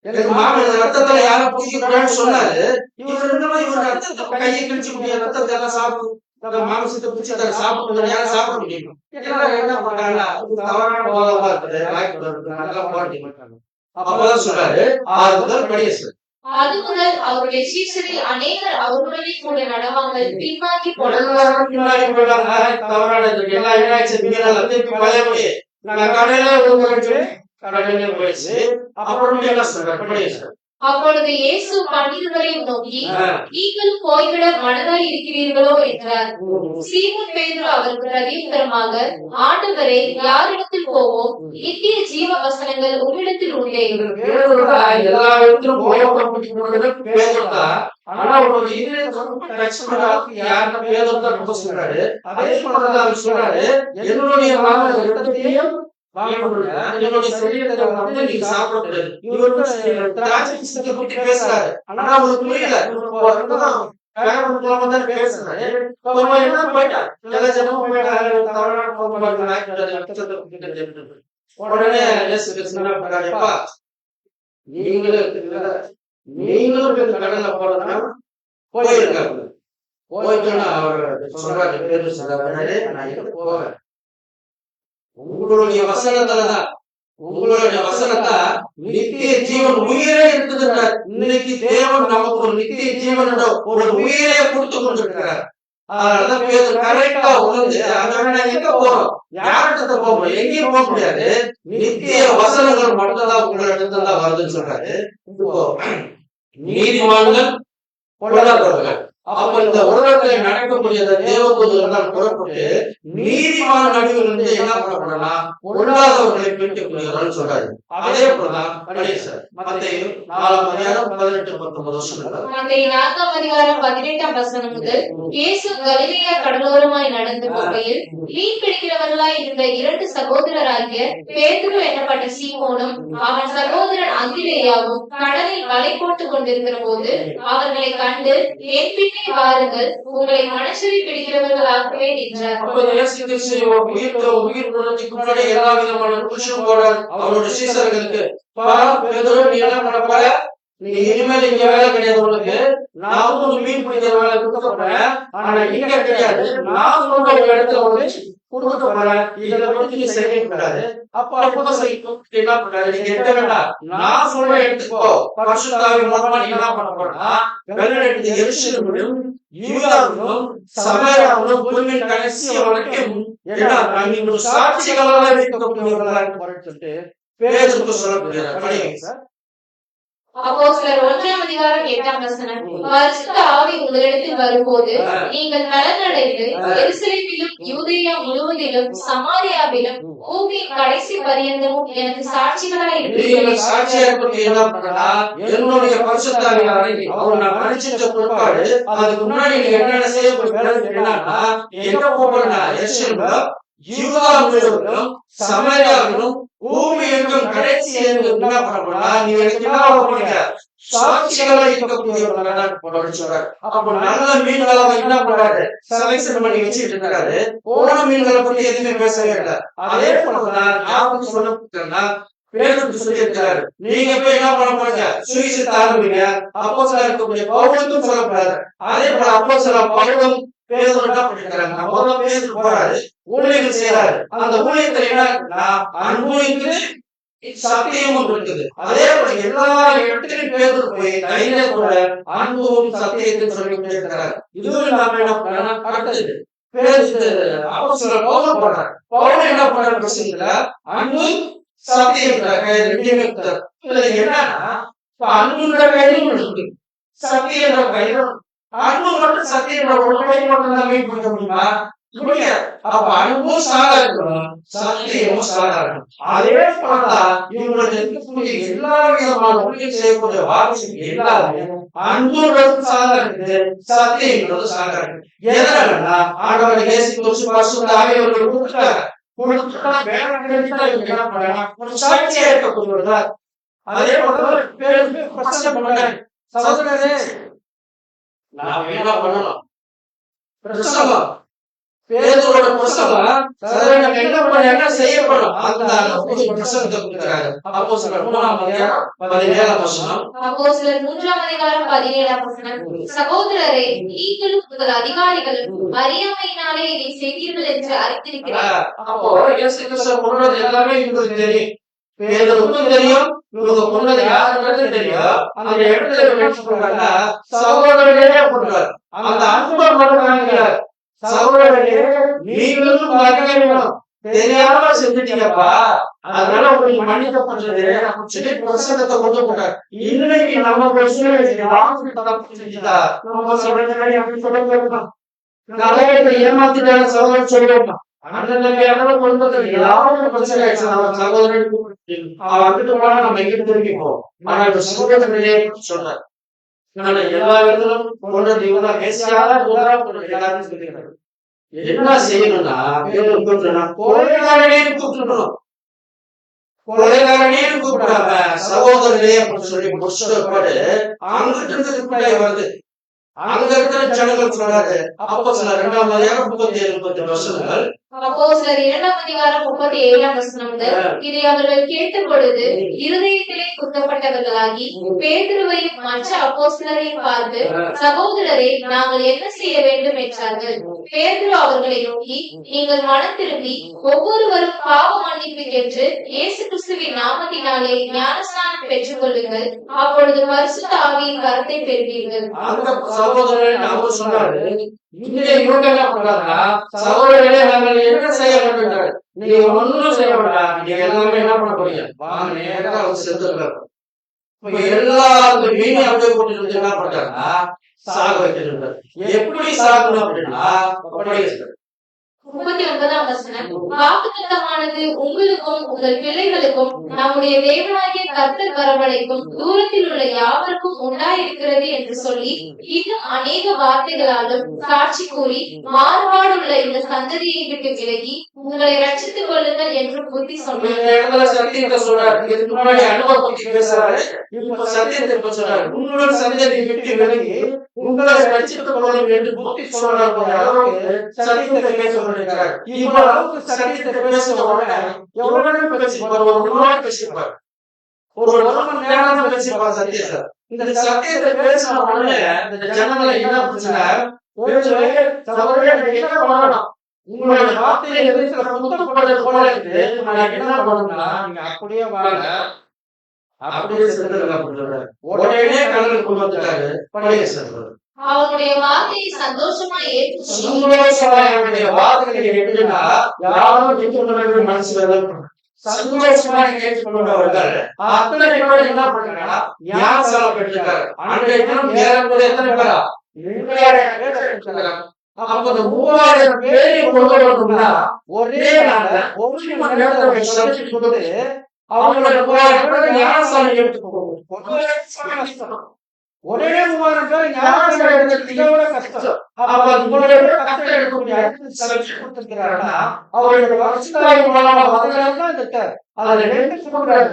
[SPEAKER 3] எனக்கு மாமிச ரத்தத்துல யாரும் பிடிக்கக்கூடாதுன்னு சொன்னாரு. இவர் இவர் ரத்தத்தை கையை கிழிச்சு முடிய ரத்தத்தை எல்லாம் சாப்பிடும், மாமிசத்தை பிடிச்சி அதை சாப்பிடுறது யாரும் சாப்பிட முடியும். என்ன பண்றாங்க, தவறான போதகமா இருக்குது, நல்லா போராட்டி மாட்டாங்க. அப்பதான் சொல்றாரு 6 முதல் படிய சொல்லு.
[SPEAKER 4] அது முதல் அவருடைய சீஷரில் அநேகர் அவருடனே கூட நடவாமல் பின்வாங்கி போனாங்க.
[SPEAKER 3] தவறான எல்லாம் என்னாச்சு, பழையபடி நான் கடையில போயிடுச்சு. அப்புறம் என்ன சொல்றாரு படிய சொல்லு.
[SPEAKER 4] அப்பொழுது இயேசு 12 நோக்கி, நீங்களும் போய்விட மனதாய் இருக்கிறீர்களோ என்றார். சீமோன் பேதுரு அவருக்கு பிரதியுத்தரமாக, ஆண்டவரே, யாரிடத்தில் போவோம்? நித்திய ஜீவ வசனங்கள் உம்மிடத்தில் உண்டே.
[SPEAKER 3] எல்லா இடத்திலும் ஆனா ஒரு யாருன்னா பேதுரு தான் ரொம்ப சொல்றாரு. அதே போலதான் சொல்றாரு, என்னுடைய ரத்தத்தையும் என்னுடைய சரீரத்தை வந்து நீங்க சாப்பிடக்கூடாது. இவரு திராட்சை பத்தி பேசுறாரு. ஆனா அவருக்கு புரியல, பேசுறாரு. என்ன போயிட்டார், எல்லா ஜனமும் போயிட்டாரு. உடனே நீங்களும் கடல்ல போறதுனா போயிருக்காரு. போயிட்டு அவர் சொல்றாரு, பேரு சொல்றாரு, நான் எங்க போவேன், உங்களுடைய வசனத்துலதான், உங்களுடைய வசனத்தை நித்திய ஜீவன் உயிரே இருக்குதுன்றார். இன்னைக்கு தேவன் நமக்கு ஒரு நித்திய ஜீவன் ஒரு உயிரே கொடுத்து கொண்டிருக்கிறார். அதனாலதான் பேர் கரெக்டா உணர்ந்து அதனால எங்க போறோம், யார்கிட்ட போகணும், எங்கேயும் போக முடியாது. நித்திய வசனங்கள் மட்டும்தான் உங்களிடத்துல தான் வருதுன்னு சொல்றாரு. இப்போ நீதிமான்கள் பொல்லாதவர்கள், அப்ப இந்த உலகத்துல நடக்கக்கூடிய தேவதூதர்கள் புறப்பட்டு நீதிமான நடுவில் என்ன பண்ணப்படுறா பொருளாதவர்களை பிரிக்கக்கூடியவர்கள் சொல்றாரு. அதே போலதான் மத்தேயு 4:18-19
[SPEAKER 4] மத்தேயு 4:18 முதல் இயேசு கலிலேயா கடலோரமாய் நடந்து போகையில் மீன் பிடிக்கிறவர்களாய் இருந்த 2 சகோதரராகிய பேதுரு என்னப்பட்ட சீமோனும் அவன் சகோதரன் அந்திரேயாவும் கடலில் வலை போட்டுக் கொண்டிருக்கிற போது அவர்களை கண்டு என் பின்னே வாருங்கள், உங்களை மனுஷரை பிடிக்கிறவர்களாகவே என்றார்.
[SPEAKER 3] எல்லா விதமான அவரோட சீசர்களுக்கு நீ இனிமேல் இங்க வேலை கிடையாது, உனக்கு நான் மீன் பிடிக்கிற வேலை கொடுக்க போறேன். ஆனா இங்க கிடையாது, நான் சொல்ற இடத்துல வந்து கொடுக்க போறேன். இதுல வந்து நீ செய்யக்கூடாது. அப்ப என்ன பண்றாரு, நீங்க எடுக்க வேண்டாம், நான் சொல்ற இடத்துக்கோ பரிசுத்தாவின் மூலமா நீ என்ன பண்ண போறா வெள்ளெடுத்து எருசலேமிலும் யூதாவிலும் சமாரியாவிலும் பூமியின் கடைசி வரைக்கும் நீங்க சாட்சிகளாக இருக்கக்கூடியவர்களாக சொல்லிட்டு பேருக்கு சொல்லப்படுகிறார்.
[SPEAKER 4] அப்போஸ்தலர் 1:8 பரிசுத்த ஆவி உங்களிடத்தில் வரும்போது நீங்கள் பலனடைந்து எருசலேமிலும் யூதேயா முழுவதிலும் சமாரியாவிலும் பூமியின் கடைசி பரியந்தமும் எனக்கு சாட்சிகளாய் இருப்பீர்கள்.
[SPEAKER 3] என்னுடைய பரிசுத்த ஆவியாரை அவர் நான் மன்னிச்சிட்ட பிற்பாடு அதுக்கு முன்னாடி நீங்க என்னென்ன செய்ய போறீங்கன்னா எங்க போறீங்கன்னா எருசலேமிலும் யூதா முழுவதிலும் சமாரியாவிலும் பூமி எங்கும் கடைசி என்ன பண்ணா நீங்க சாட்சிகளை இருக்கக்கூடியவர்கள் சொல்றாரு. அப்ப நல்ல மீன்களை என்ன பண்றாரு, செலக்ஷன் பண்ணி வச்சுட்டு இருக்காரு. போன மீன்களை பத்தி எதுவுமே பேசவே இல்லை. அதே போலதான் ஞாபகம் சொல்லப்பட்டா பேருக்கு சொல்லியிருக்கிறாரு, நீங்க போய் என்ன பண்ண போறீங்க, சுவிசேஷத்தை ஆரம்பிங்க. அப்போஸ்தலரா இருக்கக்கூடிய பவுலுக்கும் சொல்லப்படுறாரு. அதே போல அப்போஸ்தலரா பவுலும் பேதுரு என்ன பண்ணிருக்காங்க, முதல்ல பேதுரு போறாரு, ஊழியர்கள் செய்யறாரு. அந்த ஊழியத்துல என்ன அன்பு இருக்குது, சத்தியமும் இருக்குது. அதே போல எல்லா இடத்திலும் பேதுரு போய் தைரியத்தோட அன்பும் சத்தியத்தையும் சொல்லி கொண்டிருக்கிறார். இதுவும் நாம என்ன பண்ணலாம், அடுத்தது அப்போஸ்தலர் பவுல் போறாரு. பவுல் என்ன பண்றாரு, அன்பு சத்தியம் என்னன்னா அன்புன்ற கையிலும் இருக்கு, சத்தியன்ற கையிலும். அன்பு மட்டும் சத்தியம் மட்டும் தான் மீட் பண்ண முடியுமா, முடியாது. அப்ப அன்பும் சாதா இருக்கணும், சத்தியமும் சாதா இருக்கணும். அதே போலதான் இவங்களுக்கு இருக்கக்கூடிய எல்லா விதமான ஊழியம் செய்யக்கூடிய வார்த்தை எல்லாமே அன்புன்றது சாதா இருக்குது, சத்தியம்ன்றது சாதா இருக்கு. எதனாலன்னா ஆண்டவர் இயேசு கிறிஸ்து பரிசுத்த ஆவியானவரை கொடுத்துட்டாங்க. சாட்சியா இருக்கக்கூடியவர்கள். அதே போல சகோதரரே நாம் என்ன பண்ணலாம், பிரசங்கம் பேதுருவோட பிரசங்கம் என்ன செய்யப்படும் அந்த பிரசங்கத்தை கொடுக்கிறாரு. அப்போஸ்தலர் 3:17
[SPEAKER 4] அப்போஸ்தலர் 3:17 சகோதரரே, நீங்களும் உங்கள் அதிகாரிகளும் அறியாமையினாலே இதை செய்தீர்கள் என்று அறிந்திருக்கிறேன்.
[SPEAKER 3] அப்போ இயேசு கிறிஸ்து கொண்டது எல்லாமே உங்களுக்கு தெரியும், பேதுருவுக்கும் தெரியும், இவங்க கொண்டது யாருன்றது தெரியும். அந்த இடத்துல சகோதரர்களே கொண்டார், அந்த அன்பை மறக்கிறார். சகோதரர்களே நீங்களும் மறக்கணும், தெரியாம செஞ்சுட்டீங்கப்பா, அதனால உங்களுக்கு மன்னிக்கப்பட்டது சொல்லி பிரசங்கத்தை கொண்டு போட்டார். இன்னைக்கு நம்ம பிரச்சனை செஞ்சுட்டா நம்ம சொல்றது அப்படி சொல்ல நிறைய ஏமாத்திட்டாங்க சகோதரன் சொல்லிடலாம். அந்த கொண்டு ஏதாவது பிரச்சனை ஆயிடுச்சு நம்ம சகோதரன் வந்துட்டு போனா நம்ம எங்கிட்ட திரும்பி போவோம். ஆனா இப்ப சகோதரர்களே சொல்றாரு, எல்லா இடத்திலும் கொண்டது இவங்க பேசியாத எல்லாரும் சொல்லிக்கிறாரு. என்ன செய்யணும்னா கொலைகாரனே கூப்பிட்டுக்கணும், கொலைகாரனே கூப்பிடாம சகோதரனே அப்படின்னு சொல்லி முடிச்சுட்டு அங்கிட்டு இருந்து வருது. அங்க இருக்கிற ஜனங்கள் சொல்றாரு. அப்போஸ்தலர் 2:37
[SPEAKER 4] அப்போஸ்தலர் 2:37 முதல் இதை அவர்கள் கேட்ட பொழுது இருதயத்திலே குத்தப்பட்டவர்களாகி பேதுருவையும் மற்ற அப்போஸ்தலரையும் பார்த்து, சகோதரரே நாங்கள் என்ன செய்ய வேண்டும் என்றார்கள். பேதுரு அவர்களை நோக்கி, நீங்கள் மனம் திரும்பி ஒவ்வொருவரும் பாவ மன்னிப்பு என்று இயேசு கிறிஸ்துவின் நாமத்தினாலே ஞானஸ்நானம் பெற்றுக் கொள்ளுங்கள், அப்பொழுது பரிசுத்த ஆவியின் வரத்தை பெறுவீர்கள்.
[SPEAKER 3] சகோதரன் அவர் சொன்னாரு, இங்க இவங்க என்ன பண்றாங்கன்னா சகோதரர்களே நாங்கள் என்ன செய்ய வேண்டும், நீங்க ஒன்னும் செய்ய வேண்டாம், நீங்க எல்லாமே என்ன பண்ண போறீங்க, வாங்க நேரா அவர் செத்துருக்காரு. இப்ப எல்லா மீன் அப்படியே கூட்டிட்டு என்ன பண்றாங்கன்னா சாக வைக்கிறார். எப்படி சாகணும் அப்படின்னா
[SPEAKER 4] 39ஆம் வசனம், வாக்குத்தத்தமானது உங்களுக்கும் உங்கள் பிள்ளைகளுக்கும் நம்முடைய தேவனாகிய கர்த்தர் வரவழைக்கும் தூரத்தில் உள்ள யாவருக்கும் உண்டாயிருக்கிறது என்று சொல்லி இன்னும் அநேக வார்த்தைகளாலும் சாட்சி கூறி மாறுபாடுள்ள இந்த சந்ததியை விட்டு விலகி உங்களை ரட்சித்துக் கொள்ளுங்கள் என்று புத்தி சொன்னார்.
[SPEAKER 3] இந்த இடத்துல சத்தியத்தை சொல்றாரு. இதுக்கு முன்னாடி அனுபவத்தை பத்தி பேசுறாரு, இப்ப சத்தியத்தை பத்தி சொல்றாரு. உங்களோட சந்ததியை விட்டு விலகி உங்களை ரட்சித்துக் கொள்ளுங்கள் என்று புத்தி சொல்றாரு. அளவுக்கு சத்தியத்தை பேச சொல்லிருக்காரு. இவ்வளவு அளவுக்கு சத்தியத்தை பேச உடனே எவ்வளவு பேசிப்பார், ஒரு நாள் பேசிப்பார், ஒரு மணி நேரம் பேசிப்பார் சத்தியத்தை. இந்த சத்தியத்தை பேசின உடனே இந்த ஜனங்களை என்ன பிரச்சனை, என்ன பண்ணணும், உங்களுடைய வார்த்தையை எதிர்க்கிற புத்தகப்படுறது போல இருக்கு, நான் என்ன பண்ணணும்னா நீங்க அப்படியே வாங்க, அப்படியே செத்துருக்க உடனே கடலுக்கு கொண்டு வந்துட்டாரு. பழைய சொல்றாரு,
[SPEAKER 4] அவருடைய வார்த்தையை சந்தோஷமா
[SPEAKER 3] சந்தோஷமாவுடைய வார்த்தைகளை எப்படின்னா யாரும் ஏற்றுக்கொள்ள மனசுல சந்தோஷமா ஏற்றுக்கொண்டவர்கள் அத்தனை பேர் என்ன பண்றாங்கன்னா ஞானசாலம் பெற்றிருக்காரு. அன்றைய தினம் ஏறக்குறைய எத்தனை பேரா, 3000 அப்ப அந்த 3000 பேரை கொண்டு வரணும்னா ஒரே நாள்ல 1 மணி நேரத்தை சமைச்சு கொடுத்து அவங்களோட 3000 பேர் ஞானசாலம் எடுத்துக்கணும். ஒரே 3000 பேர் ஞானசாலம் எடுக்கிறது எவ்வளவு கஷ்டம். அப்ப 3000 பேர் கஷ்டம் எடுக்கக்கூடிய அடுத்து சமைச்சு கொடுத்துருக்கிறாருன்னா அவருடைய வருஷத்தான் இருக்காரு. அதுல 2 சொல்றாரு,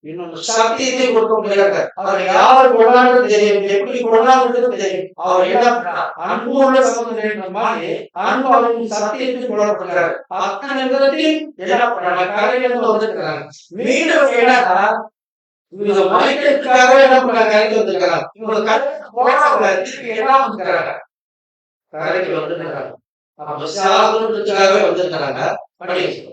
[SPEAKER 3] இன்னொரு சத்தியத்தை கொடுக்க முடியாது. அவர் யாரு கொண்டாடுறது தெரியும், எப்படி கொண்டாடுறது தெரியும். அவர் என்ன பண்றார், அன்பு உள்ள சகோதரன் மாதிரி அன்பு அவருக்கு சத்தியத்தை கொண்டாடுறாரு. அத்தனை விதத்தையும் என்ன பண்றாங்க, கரையிலிருந்து வந்துருக்கிறாங்க. மீண்டும் என்னன்னா இவங்க மறைக்கிறதுக்காக என்ன பண்றாங்க, கரைக்கு வந்துருக்கிறாங்க. இவங்க கரைக்கு போறாங்க, திருப்பி என்ன வந்துக்கிறாங்க, கரைக்கு வந்துருக்கிறாங்க. அப்ப சாகுறதுக்காகவே வந்துருக்கிறாங்க. படிக்க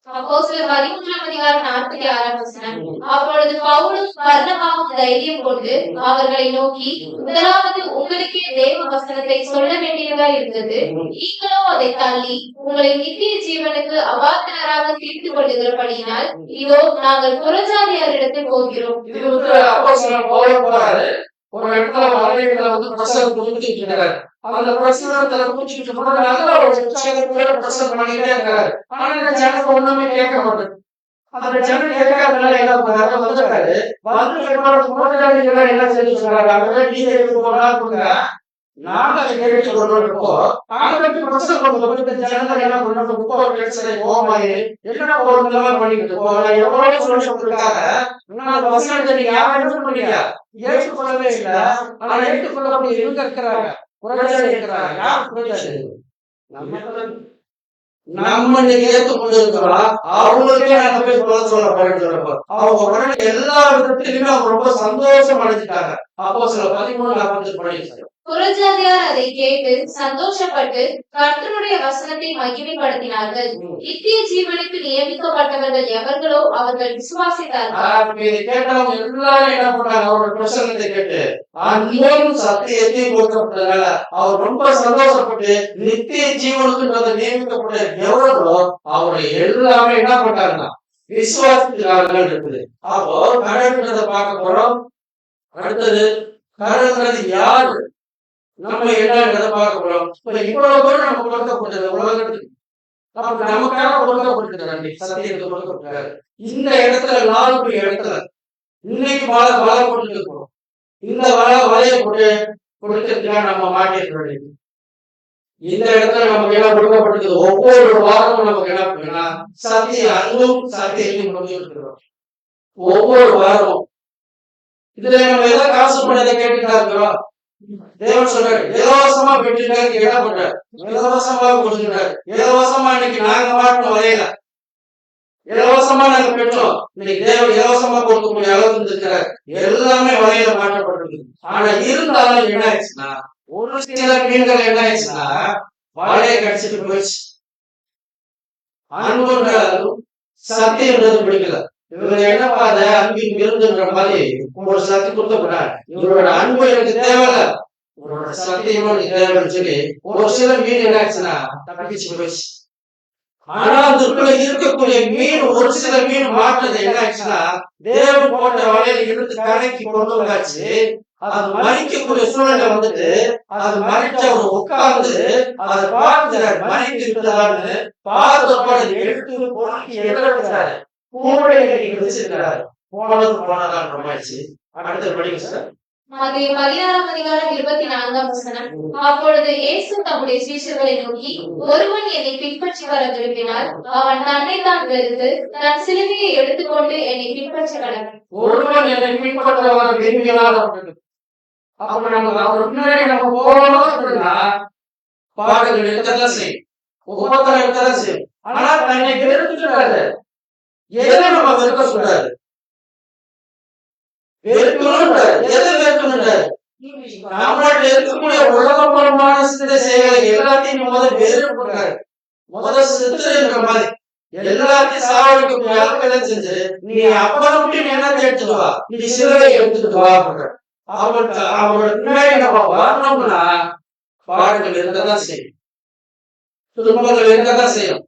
[SPEAKER 4] அப்போஸ்தலர் 13ஆம் அதிகாரம் 46ஆம் வசனம், அப்பொழுது பவுலும் பர்னபாவும் தைரியம் கொண்டு அவர்களை நோக்கி, முதலாவது உங்களுக்கே தேவ வசனத்தை சொல்ல வேண்டியதா இருந்தது, நீங்களோ அதை தள்ளி உங்களை நித்திய ஜீவனுக்கு அபாத்திரராக தீர்த்து கொள்ளுகிறபடியினால் இதோ நாங்கள் புறஜாதியாரிடத்தில் போகிறோம்.
[SPEAKER 3] இது அப்போஸ்தலர் பவுல் போறாரு, ஒரு இடத்துல மலையில பிரசங்கம் கொடுத்துட்டு இருக்காரு. அந்த பிரசங்கத்துல முடிச்சுட்டு நல்ல ஒரு உற்சாகத்தோட பிரசங்கம் பண்ணிட்டே இருக்காரு. ஆனா இந்த ஜனங்க ஒண்ணுமே கேட்க மாட்டேன். அந்த ஜனம் கேட்காதனால என்ன பண்ணாரு, வந்துட்டாரு. வந்து என்ன செஞ்சு சொல்றாங்க, நாங்க அதை கேட்டு சொல்றோம். பிரசங்கம் ஜனங்கள் என்ன பண்றாங்க, என்ன ஒரு பண்ணிக்கிட்டு எவ்வளவு சொல்லிருக்காங்க. அந்த வசனத்தை நீங்க யாரும் என்ன பண்ணீங்க, ஏற்றுக்கொள்ளவே இல்லை. ஆனா ஏற்றுக்கொள்ளக்கூடிய இவங்க இருக்கிறாங்க, நம்ம இன்னைக்கு ஏற்றுக்கொண்டு இருக்கிறோம். அவங்களுக்கே நாங்க போய் சொல்ல போறோம். அவங்க உடனே எல்லா விதத்திலுமே அவங்க ரொம்ப சந்தோஷம் அடைஞ்சிட்டாங்க. அப்போஸ்தலர் 13:40 படிங்க.
[SPEAKER 4] புறஜாதியார் அதை கேட்டு சந்தோஷப்பட்டு கர்த்தருடைய வசனத்தை மகிமைப்படுத்தினார்கள். நித்திய ஜீவனுக்கு நியமிக்கப்பட்டவர்கள் எவர்களோ அவர்கள் விசுவாசித்தார்கள்.
[SPEAKER 3] இதை கேட்டவங்க எல்லாரும் என்ன பண்ணாங்க, அவரோட பிரசங்கத்தை கேட்டு அன்பையும் சத்தியத்தையும் கொடுக்கப்பட்டதுனால அவர் ரொம்ப சந்தோஷப்பட்டு நித்திய ஜீவனுக்கு நியமிக்கப்பட்ட எவர்களோ அவரை எல்லாமே என்ன பண்ணாங்கன்னா விசுவாசிக்கிறார்கள் இருக்குது. அப்போ கடவுள்ன்றதை பார்க்க போறோம். அடுத்தது கடவுள்ன்றது யாரு, நம்ம என்னன்றதை பார்க்க போறோம். இவ்வளவு பேர் நம்ம கொடுக்கப்பட்டது உலகத்துக்கு, நமக்காக கொடுக்கப்பட்டிருக்கிறாங்க, சத்தியத்தை கொடுக்கப்பட்டாரு. இந்த இடத்துல 4 இடத்துல இன்னைக்கு வலை கொடுத்துருக்கோம். இந்த வலையை கொடுத்துருக்கா நம்ம மாட்டிருக்கோம். இந்த இடத்துல நமக்கு என்ன கொடுக்கப்பட்டிருக்கு, ஒவ்வொரு வாரமும் நமக்கு என்ன பண்ணுன்னா சத்திய அன்பும் சத்தியத்தையும் கொடுத்துருக்கிறோம். ஒவ்வொரு வாரமும் இதுல நம்ம ஏதாவது காசு பண்ணதை கேட்டுட்டா இருக்கிறோம். தேவன் சொல்றாரு, இலவசமா பெற்றுட்டாரு, என்ன பண்றாரு, இலவசமா கொடுத்துட்டாரு. இலவசமா இன்னைக்கு நாங்க மாட்டோம் வரையில, இலவசமா நாங்க பெற்றோம். இன்னைக்கு தேவன் இலவசமா கொடுக்கக்கூடிய அளவுக்கு இருக்கிறார். எல்லாமே வரையில மாற்றப்பட்டிருக்கு. ஆனா இருந்தாலும் என்ன ஆயிடுச்சுன்னா, ஒரு சில மீன்கள் என்ன ஆயிடுச்சுன்னா வலையை கடிச்சிட்டு போயிடுச்சு. அன்புன்றாலும் சத்தியன்றது பிடிக்கல. இவங்க என்ன பாத அன்பின் விருந்துன்ற மாதிரி ஒரு சக்தி கொடுத்தப்படாது. இவரோட அன்பு எனக்கு தேவையில்ல, இவரோட சத்தியமும் எனக்கு தேவைன்னு சொல்லி ஒரு சில மீன் என்ன ஆச்சுன்னா தப்பிச்சு போயிடுச்சு. ஆனா அதுக்குள்ள இருக்கக்கூடிய மீன், ஒரு சில மீன் மாற்றது என்ன ஆச்சுன்னா தேவன் போட்ட வலையில இருந்து கரைக்கு கொண்டு வந்தாச்சு. அது மறிக்கக்கூடிய சூழ்நிலை வந்துட்டு அது மறிச்சு அவர் உட்கார்ந்து அதை பார்க்கிறார் மறித்து விட்டதான்னு பார்த்தப்பாடு எடுத்து போட்டு எழுதுறாரு கூடை கட்டி வச்சிருக்கிறாரு போனது போனதான் ஆயிடுச்சு. அடுத்த படிங்க சார்.
[SPEAKER 4] மத்தேயு 16:24 அப்பொழுது இயேசு தம்முடைய சீஷர்களை நோக்கி, ஒருவன் என்னை பின்பற்றி வர விரும்பினால் அவன் தன்னைத்தான் வெறுத்து தன் சிலுவையை எடுத்துக்கொண்டு என்னை பின்பற்ற கடவன்.
[SPEAKER 3] ஒருவன் என்னை பின்பற்ற வர விரும்பினால் அப்ப நம்ம அவர் முன்னாடி நம்ம போகணும் அப்படின்னா பாடுகள் இருக்கதான் செய்யும், உபத்திரம் இருக்கதான் செய்யும். ஆனா தன்னை வெறுத்துட்டாரு. எதை நம்ம வெறுக்க சொல்றாரு? நம்மளால இருக்கக்கூடிய உலகபரமான சித்த செயலை எல்லாத்தையும் முதல் வெறுப்புறாரு. முதல் சித்திர மாதிரி எல்லாத்தையும் சாவடிக்கக்கூடிய ஆட்களை செஞ்சு நீ அப்புறம் மட்டும் என்ன எடுத்துட்டு வா, நீ சிலுவை எடுத்துட்டு வா பண்ற. அவரோட பின்னாடி நம்ம வரணும்னா பாடுகள் இருக்கதான் செய்யும், துன்பங்கள் இருக்கதான் செய்யும்,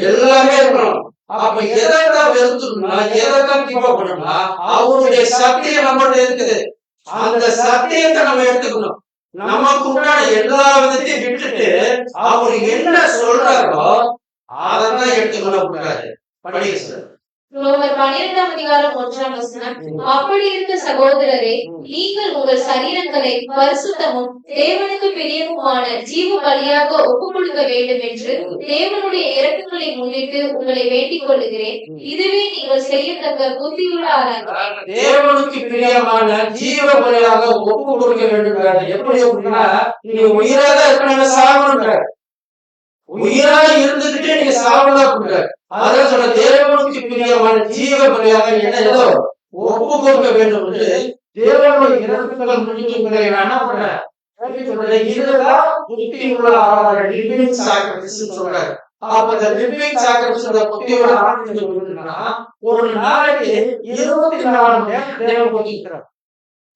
[SPEAKER 3] எல்லாமே இருக்கணும். அப்ப எதைத்தான் வெறுத்துனா எதைத்தான் கிப்பா பண்ணணும்னா அவருடைய சத்தியம் நம்மகிட்ட இருக்குது. அந்த சத்தியத்தை நம்ம எடுத்துக்கணும். நமக்கு உண்டான எல்லா விதத்தையும் விட்டுட்டு அவர் என்ன சொல்றாரோ அதான் எடுத்துக்கணும். படிக்க சார்.
[SPEAKER 4] ரோமர் 12:1 அப்படி இருக்க சகோதரரே, நீங்கள் உங்கள் சரீரங்களை பரிசுத்தமும் தேவனுக்கு பிரியமுமான ஜீவ பலியாக ஒப்புக் கொடுக்க வேண்டும் என்று தேவனுடைய இரக்கங்களை முன்னிட்டு உங்களை வேண்டிக் கொள்ளுகிறேன். இதுவே நீங்கள் செய்யத்தக்க புத்தியுள்ள ஆராய்ச்சி.
[SPEAKER 3] தேவனுக்கு பிரியமான ஜீவ பலியாக ஒப்புக் கொடுக்க வேண்டும். எப்படி அப்படின்னா நீங்க உயிராக இருக்கணும், சாகணுன்ற உயிரா இருந்துகிட்டே நீங்க சாவலாம். அதான் சொல்ற தேவனுக்கு பிரியமான ஜீவ பலியாக என்ன ஏதோ ஒப்பு கொடுக்க வேண்டும் என்று தேவனுடைய இரக்கங்கள் முன்னிட்டு உங்களை என்ன பண்ற இதுதான் புத்தியுள்ள லிவிங் சாக்ரிஃபைஸ் சொல்றாரு. அப்ப இந்த லிவிங் சாக்ரிஃபைஸ் புத்தியுள்ள ஆராதனை ஒரு நாளைக்கு 24 மணி நேரம் தேவன் கொடுக்கிறார்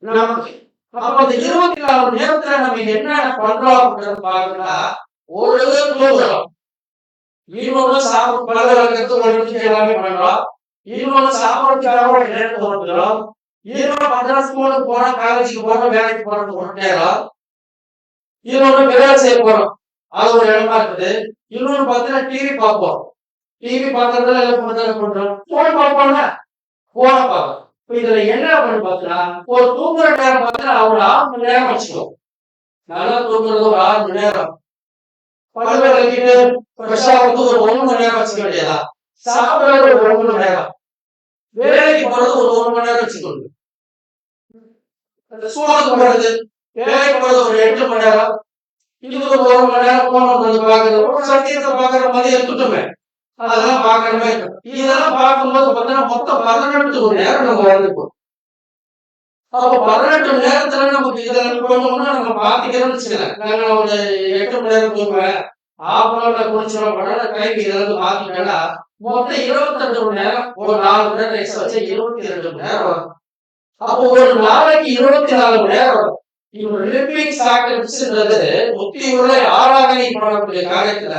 [SPEAKER 3] நமக்கு. அப்ப அந்த 24 மணி நேரத்துல நம்ம என்ன பண்றோம் அப்படின்னு பாத்தீங்கன்னா ஒரு தூங்குறோம், இன்னொன்னு சாப்பிட்டு பழகிறதுக்கு எல்லாமே பண்றோம், இன்னொன்னு சாப்பிடுறதுக்காக ஒரு நேரத்தை வந்துடும், இன்னொன்னு பார்த்தா ஸ்கூலுக்கு போறோம், காலேஜுக்கு போறோம், வேலைக்கு போறோம் ஒரு நேரம், இன்னொன்னு வேலை செய்ய போறோம் அது ஒரு இடமா இருக்குது, இன்னொன்னு பார்த்தீங்கன்னா டிவி பார்ப்போம், டிவி பார்க்கறதுல எல்லாம் பண்றோம், போன் பார்ப்போம்ல போன பார்ப்போம். இதுல என்ன பண்ணு பார்த்தீங்கன்னா ஒரு தூங்குற நேரம் பார்த்தீங்கன்னா ஒரு 6 மணி நேரம் வச்சுக்கோம். நல்லா தூங்குறது ஒரு 6 மணி நேரம், பல்லு விளக்கிட்டு ஃப்ரெஷ்ஷா வந்து ஒரு 1 மணி நேரம் வச்சுக்க வேண்டியதா, சாப்பிடுறது ஒரு 1 மணி நேரம், வேலைக்கு போறது ஒரு 1 மணி நேரம் வச்சுக்கோங்க, ஸ்கூலுக்கு போறது வேலைக்கு போறது ஒரு 8 மணி நேரம், இது ஒரு 1 மணி நேரம் போனோம் பாக்குறது, ஒரு சத்தியத்தை பாக்குற மாதிரி எடுத்துட்டோமே அதெல்லாம் பாக்கணுமே. இதெல்லாம் பார்க்கும்போது பார்த்தீங்கன்னா மொத்தம் 18 மணி நேரம் நம்ம வாழ்ந்துப்போம். அப்ப 18 மணி நேரத்துல நமக்கு இதெல்லாம் கொஞ்சம் நம்ம பாத்துக்கிறோம்னு வச்சுக்கலாம். நாங்க ஒரு 8 மணி நேரம் தூங்குவேன், ஆப்பரோட குடிச்சிடும் உடனே கைக்கு இதெல்லாம் பாத்துட்டேன்னா மொத்தம் 22 மணி நேரம், ஒரு 4 மணி நேரம் எக்ஸ்ட்ரா வச்சு 22 மணி நேரம் வரும். அப்போ ஒரு நாளைக்கு 24 மணி நேரம் வரும். இவங்க லிவிங் சாக்ரிஃபைஸ்ன்றது புத்தியுள்ள ஆராதனை பண்ணக்கூடிய காரியத்துல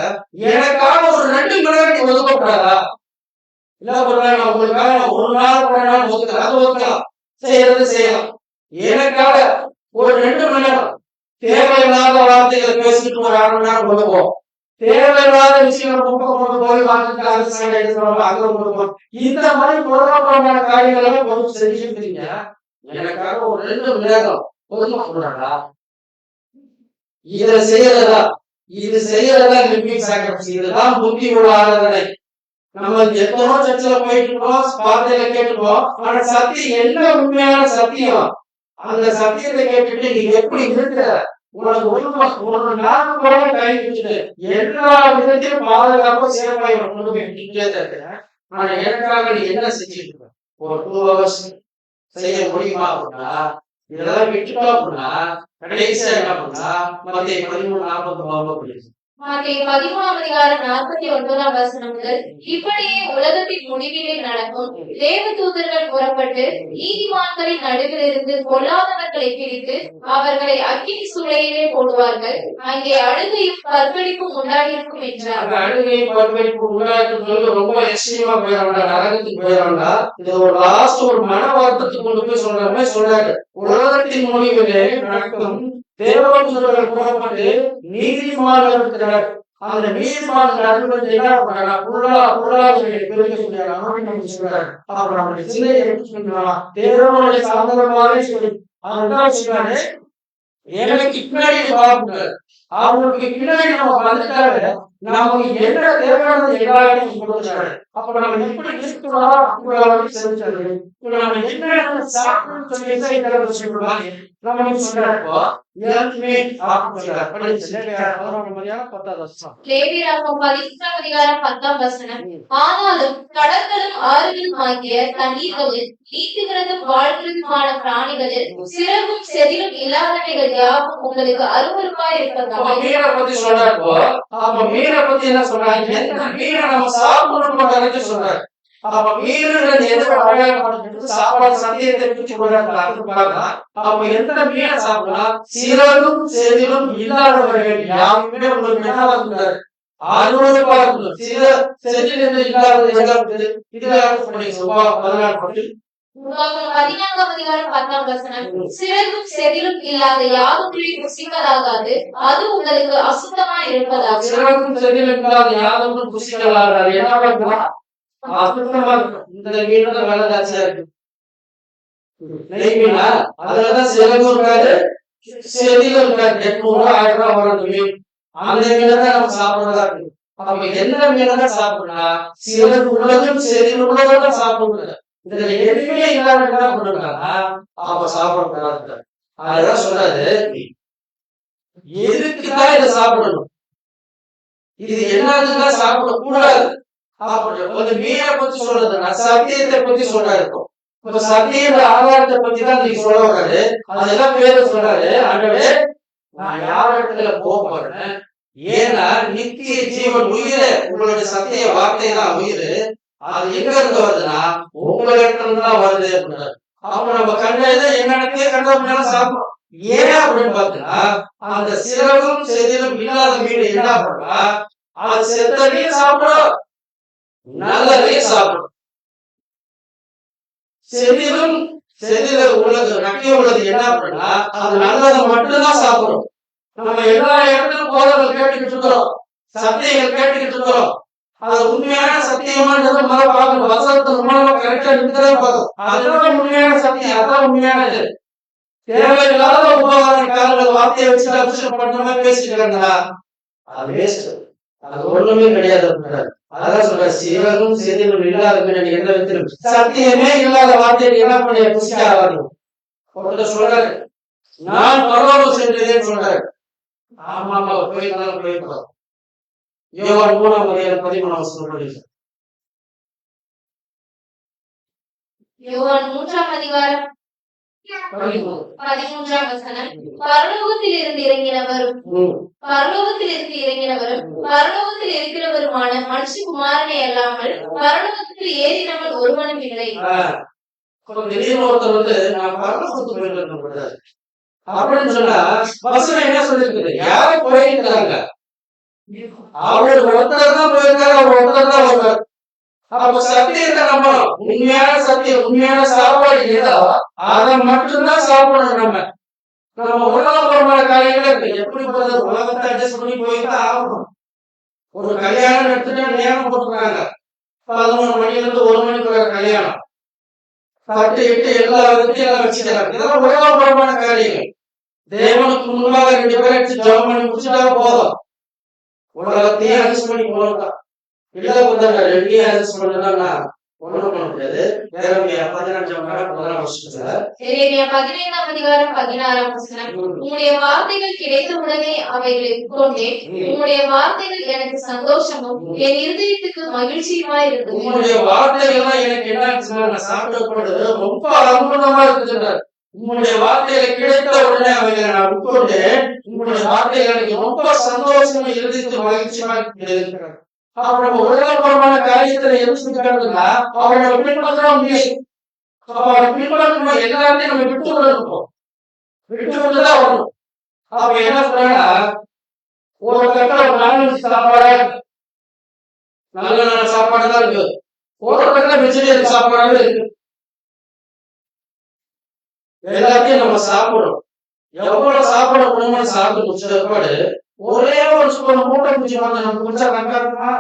[SPEAKER 3] எனக்காக ஒரு 2 மணி நேரம் நீ ஒதுக்கப்படாதா? இல்ல உங்களுக்காக ஒரு நாள் 1 நாள் ஒதுக்கலாம், அது ஒதுக்கலாம், செய்யறது செய்யலாம். எனக்காக ஒரு 2 மணி நேரம் தேவையில்லாத வார்த்தைகளை பேசிட்டு ஒரு 1/2 மணி நேரம் கொடுப்போம், தேவையில்லாத விஷயங்கள் கொண்டு போய் வாங்கிட்டு அங்க கொடுப்போம். இந்த மாதிரி பொருளாதார காரியங்களை கொஞ்சம் செஞ்சுருக்கீங்க. எனக்காக ஒரு 2 மணி நேரம் ஒதுக்க சொல்றாங்களா? இதை செய்யறதா? இது செய்யறதா லிவிங் சாக்ரிஃபைஸ். இதுதான் புத்தி உள்ள ஆராதனை. நம்ம எத்தனோ சர்ச்சில் போயிட்டு இருக்கோம், வார்த்தையில கேட்டுப்போம், ஆனா சத்தியம் என்ன உண்மையான சத்தியம்? அந்த சத்தியத்தை கேட்டுட்டு நீ எப்படி இருக்கிற உனக்கு ஒரு நாள் கூட கை வச்சுட்டு எல்லா விதத்தையும் பாதுகாப்பா சேவாய் கொண்டு போய் இருக்கிறேன். ஆனா எனக்காக நீ என்ன செஞ்சுட்டு இருக்க? ஒரு 2 hours செய்ய முடியுமா அப்படின்னா இதெல்லாம் விட்டுட்டோம் அப்படின்னா கடைசியா என்ன பண்ணா மத்திய 13:49
[SPEAKER 4] மத்தேயு 13:49 முதல் இப்படியே உலகத்தின் முடிவிலே நடக்கும். தேவதூதர்கள் புறப்பட்டு நீதிமான்களின் நடுவிலிருந்து பொல்லாதவர்களை பிரித்து அவர்களை அக்கினி சூளையிலே போடுவார்கள். அங்கே அழுகையும் பற்படிப்பும் உண்டாயிருக்கும் என்றார்.
[SPEAKER 3] அழுகையும் பற்படிப்பும் உண்டாயிருக்கும் சொல்லி ரொம்ப எக்ஸ்ட்ரீமா போயிடா, நரகத்துக்கு போயிடா. இது ஒரு லாஸ்ட் ஒரு மன வருத்தத்துக்கு கொண்டு போய் சொல்ற மாதிரி சொல்றாரு. உலகத்தின் முடிவிலே நடக்கும். தேவதூதர்கள் புறப்பட்டு நீதிமான்கள் அந்த நீதிமான்கள் நடுவில் என்ன பண்றாங்க? அப்புறம் நம்முடைய சிந்தையை எடுத்து சொல்லலாம். தேவனுடைய சாதகமாகவே சொல்லி அதுதான் சொல்றாரு, எனக்கு பின்னாடி பாருங்க. அவங்களுக்கு பின்னாடி நம்ம வந்துட்டாரு, நமக்கு என்ன தேவையானது எல்லாரையும் கொடுத்தாரு. அப்ப நம்ம எப்படி இருக்கலாம் அப்படின்னு செஞ்சாரு. இப்ப நம்ம என்ன சாப்பிடணும்னு சொல்லி சொல்றாங்க. நம்ம சொல்றப்போ
[SPEAKER 4] லேவியராகமம் 10:10. ஆனாலும் கடற்களும் ஆறுகளும் ஆகிய தண்ணீர்களில் நீந்துகிறதும் வாழ்கிறதுமான பிராணிகளில் சிறகும் செதிலும் இல்லாதவைகள் யாவும் உங்களுக்கு அருவருப்பாய் இருப்பதாக.
[SPEAKER 3] மீனை பத்தி சொல்றப்போ அப்ப மீனை பத்தி என்ன சொல்றாங்க? மீனை நம்ம சாப்பிடணும் சொல்றாரு. அப்ப மீன்கள் எந்த சாப்பாடு சத்தியத்தை பற்றி சொல்றாங்க. அப்ப எந்த மீனை சாப்பிடலாம்? சிறகும் செதிலும் இல்லாதவர்கள் யாருமே உங்களுக்கு என்ன சொல்றாரு? அருவருப்பா இருக்கணும். செதில் இல்லாத இது 14
[SPEAKER 4] சிறகும் செதிலும் இல்லாத யாதொன்றையும் புசிக்கலாகாது, அது உங்களுக்கு அசுத்தமாய் இருப்பதாக.
[SPEAKER 3] சிறகும் செதிலும் இல்லாத யாதொன்றும் புசிக்கலாகாது. என்ன பண்ணலாம்? அசுத்தமா இருக்கும். இந்த மீன் தான் வேலை ஜாஸ்தியா இருக்கு. நெய் மீனா அதுலதான் சிறகு இருக்காது, செதிலும் இருக்காது. 800 1000 வரும் மீன். அந்த மீனை தான் நம்ம சாப்பிடுறதா இருக்கு. அப்ப எந்த மீனை தான் சாப்பிடலாம்? சிறகு உள்ளதும் செதில் உள்ளதும் சாப்பிடுறது. இதுல எதுவுமே இல்லாத என்ன பண்ணுறாங்க? அப்ப சாப்பிடக்கூடாது. அதுதான் சொல்றாரு, எதுக்குதான் இதை சாப்பிடணும், இது என்னதுதான் சாப்பிடக்கூடாது. அப்படி ஒரு மீனை பத்தி சொல்றதுன்னா சத்தியத்தை பத்தி சொல்றாரு. இப்ப சத்திய ஆதாரத்தை பத்தி தான் நீங்க சொல்ல வர்றாரு. அதெல்லாம் பேரு சொல்றாரு, ஆகவே நான் யார் இடத்துல போக போறேன்? ஏன்னா நித்திய ஜீவன் உயிர், உங்களுடைய சத்திய வார்த்தை தான் உயிர். அது எங்க இருந்து வருதுன்னா உங்களிடத்துல தான் வருது அப்படின்னாரு. அப்ப நம்ம கண்டதை என்னடத்தையே கண்டா சாப்பிடும். ஏன் அப்படின்னு பாத்தீங்கன்னா அந்த சிறகும் செதிலும் இல்லாத மீன் என்ன பண்றா? அது செத்ததையும் சாப்பிடும், நல்லதையும் சாப்பிடும். செதில உள்ளது நக்கிய உள்ளது என்ன பண்ணா அது நல்லதை மட்டும்தான் சாப்பிடும். நம்ம எல்லா இடத்துக்கும் போறதை கேட்டுக்கிட்டு இருக்கிறோம், சத்தியங்கள் கேட்டுக்கிட்டு இருக்கிறோம். அது உண்மையான சத்தியமானது முதல்ல பார்க்கணும். வசனத்தின் மூலமா கரெக்டா நிற்கிறதே பார்க்கணும். அதுதான் உண்மையான சத்தியம், அதான் உண்மையானது. தேவையில்லாத உபகாரங்கள் வார்த்தையை வச்சு அபிஷேகம் பண்ற மாதிரி பேசிட்டு இருக்காங்களா? அது வேஸ்ட், அது ஒண்ணுமே கிடையாது. அதான் சொல்ற, சிவனும் செதிலும் இல்லாத எந்த விதத்திலும் சத்தியமே இல்லாத வார்த்தையை என்ன பண்ண புசிக்க ஆரம்பிக்கும். ஒருத்தர் சொல்றாரு, நான் பரவாயில்ல சென்றேன்னு சொல்றாரு. ஆமா ஆமா போயிருந்தாலும் போயிருக்கோம். யோவான் 3:13
[SPEAKER 4] யோவான் 3:13. பரலோகத்தில் இருந்து இறங்கினவரும் பரலோகத்தில் இருக்கிறவருமான மனுஷகுமாரனை அல்லாமல் பரலோகத்தில் ஏறினவன் ஒருவனும் இல்லை.
[SPEAKER 3] திடீர்னு ஒருத்தர் வந்து நான் பரலோகத்துக்கு போயிருக்கேன் அப்படின்னு சொன்னா வசனம் என்ன சொல்லிருக்குது? யாரும் போயிருக்கிறாங்க, அவர் ஒருத்தர் தான் போயிருக்காரு, அவர் ஒருத்தர் தான் வருவார். அப்ப சத்தியத்தை நம்ம உண்மையான சத்தியம், உண்மையான சாப்பாடு ஏதோ அதை மட்டும்தான் சாப்பிடணும். நம்ம உலகபுரமான காரியங்கள இருக்கு. எப்படி போறது? உலகத்தை அட்ஜஸ்ட் பண்ணி போய்தான் ஆகணும். ஒரு கல்யாணம் எடுத்துட்டு நேரம் போட்டுருக்காங்க, 11 மணில இருந்து 1 மணிக்கு கல்யாணம், தட்டு இட்டு எல்லா விதத்தையும் எல்லாம் வச்சுக்கிறாங்க. இதெல்லாம் உலகபுரமான காரியங்கள். தேவனுக்கு முன்பாக 2 பேரை எடுத்து ஜெபம் பண்ணி முடிச்சுட்டா போதும், உலகத்தையே அட்ஜஸ்ட் பண்ணி போகலாம். இல்ல கொஞ்சம் 2 அட்ஜஸ்ட் பண்ணா ஒண்ணும் பண்ண முடியாது. எரேமியா
[SPEAKER 4] 15:16. உம்முடைய வார்த்தைகள் கிடைத்த உடனே அவைகளை கொண்டேன். உம்முடைய வார்த்தைகள் எனக்கு சந்தோஷமும் என் இருதயத்துக்கு மகிழ்ச்சியுமா இருந்தது.
[SPEAKER 3] உம்முடைய வார்த்தைகள் எனக்கு என்ன சாப்பிடப்படுது ரொம்ப அற்புதமா இருக்குதுன்றார். உங்களுடைய வார்த்தைகளை கிடைத்த உடனே அவைகளை நான் உட்கொண்டேன். உங்களுடைய வார்த்தைகள் எனக்கு ரொம்ப சந்தோஷமா எழுதித்து மகிழ்ச்சியா இருக்கிறார். அப்ப நம்ம உலகபரமான காரியத்துல எது செஞ்சுக்காதுன்னா அவரை பின்பற்ற முடியாது. அப்ப அவரை பின்பற்ற எல்லாத்தையும் நம்ம விட்டு விடணும், விட்டு விட்டுதான் வரணும். அப்ப என்ன சொல்றாங்கன்னா, ஒரு கட்ட ஒரு நான்வெஜ் சாப்பாடு, நல்ல நல்ல சாப்பாடு தான் இருக்கு, ஒரு கட்ட வெஜிடேரியன் சாப்பாடு இருக்கு. எல்லாத்தையும் நம்ம சாப்பிடுறோம். எவ்வளவு சாப்பாடு குடும்பம் சாப்பிட்டு முடிச்ச சாப்பாடு ஒரே ஒரு ஸ்பூன் மூட்டை குச்சி வந்து நம்ம குடிச்சா கரெக்டா இருக்குமா?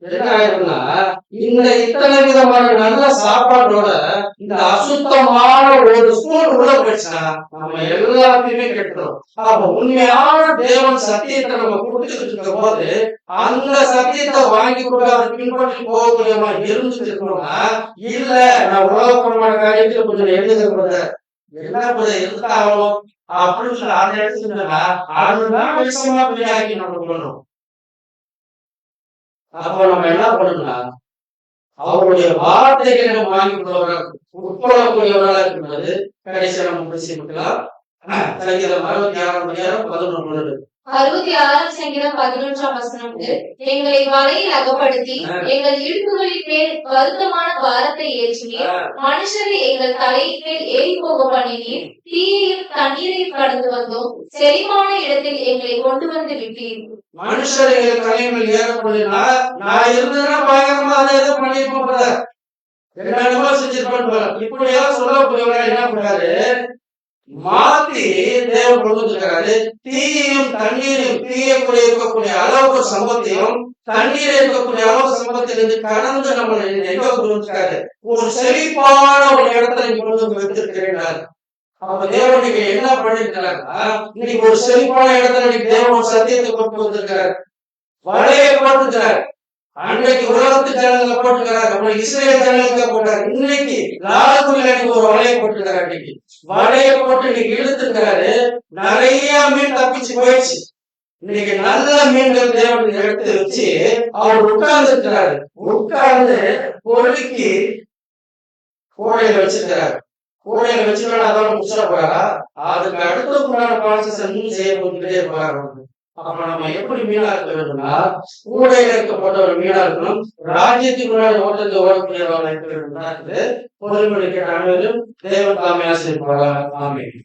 [SPEAKER 3] என்ன ஆயிருக்குன்னா, இந்த இத்தனை விதமான நல்ல சாப்பாடோட இந்த அசுத்தமான ஒரு ஸ்பூன் உள்ள போயிடுச்சுன்னா நம்ம எல்லாத்தையுமே கெட்டுறோம். அப்ப உண்மையான தேவன் சத்தியத்தை நம்ம கொடுத்துட்டு இருக்கும் போது அந்த சத்தியத்தை வாங்கி கொடுத்து அதை பின்பற்றி போகக்கூடியமா இருந்துட்டு இருக்கணும்னா, இல்ல நான் உலகப்பரமான காரியத்துல கொஞ்சம் எழுதுகிறத என்ன கொஞ்சம் இருந்தாலும் அப்படின்னு அதை எடுத்துக்கிட்டா அதுதான் விஷயமா பிரியாக்கி நம்ம பண்ணணும். அப்ப நம்ம என்ன பண்ணணும்னா, அவருடைய வார்த்தைகளை நம்ம வாங்கி உட்கொள்ளக்கூடியவர்களாக இருக்கிறது. கடைசி நம்ம முடிச்சுக்கலாம். சங்கீதம் 66:11.
[SPEAKER 4] 66 சங்கீதம் 11 எங்களை வலையில் அகப்படுத்தி எங்கள் இடுப்புகளின் மேல் வருத்தமான பாரத்தை ஏற்றினீர். மனுஷரை எங்கள் தலையின் மேல் ஏறி போக பண்ணினீர். தீயையும் தண்ணீரையும் கடந்து வந்தோம். செழிப்பான இடத்தில் எங்களை கொண்டு வந்து விட்டீர்.
[SPEAKER 3] மனுஷர் எங்கள் தலையின் மேல் ஏறப்படுனா நான் இருந்ததுன்னா பயங்கரமா அதை எதோ பண்ணிருப்போம் போல, என்னென்னமோ செஞ்சிருப்பேன். இப்படி எல்லாம் சொல்லக்கூடியவங்க என்ன பண்றாரு, மாத்தி தேவன் கொண்டு வந்திருக்காரு. தீயையும் தண்ணீரையும், தீயக்குள்ள இருக்கக்கூடிய அளவுக்கு சம்பத்தையும் தண்ணீரை இருக்கக்கூடிய அளவு சம்பத்திலிருந்து கடந்து நம்ம எங்க கொண்டு வந்திருக்காரு, ஒரு செழிப்பான ஒரு இடத்துல கொண்டு வந்து வைத்திருக்கிறார். அப்ப தேவன் நீங்க என்ன பண்ணிருக்கிறாருன்னா, இன்னைக்கு ஒரு செழிப்பான இடத்துல இன்னைக்கு தேவன் ஒரு சத்தியத்தை கொண்டு வந்திருக்காரு, வலையை போட்டுக்கிறார். அன்னைக்கு உலகத்து ஜனங்களை போட்டுக்கிறாரு, அப்புறம் இஸ்ரேல் ஜனங்களுக்கு போட்டாரு. இன்னைக்கு லாலக்குள்ள ஒரு வலையை போட்டுக்கிறாரு. இன்னைக்கு வலையை போட்டு இன்னைக்கு இழுத்துக்கிறாரு. நிறைய மீன் தப்பிச்சு போயிடுச்சு. இன்னைக்கு நல்ல மீன்கள் தேவன் எடுத்து வச்சு அவர் உட்கார்ந்து இருக்கிறாரு. உட்கார்ந்து பொறுக்கி கோடையில வச்சிருக்கிறாரு. கோடையில வச்சுக்கணும் அதோட முடிச்சா போறாரா, அதுக்கு அடுத்த முன்னாடி ப்ராசஸ் இன்னும் செய்ய போட்டுட்டே இருப்பாரு. அப்ப நம்ம எப்படி மீனா இருக்க வேண்டும்னா, கூடையில இருக்கப்பட்ட ஒரு மீனா இருக்கணும். ராஜ்யத்துக்கு முன்னாடி ஓட்டத்தை ஓடக்கூடியவர்களாக இருக்க வேண்டும். பொதுமொழிக்கிற அனைவரும் தேவன் தாமே ஆசீர்வதிப்பாராக. ஆமென்.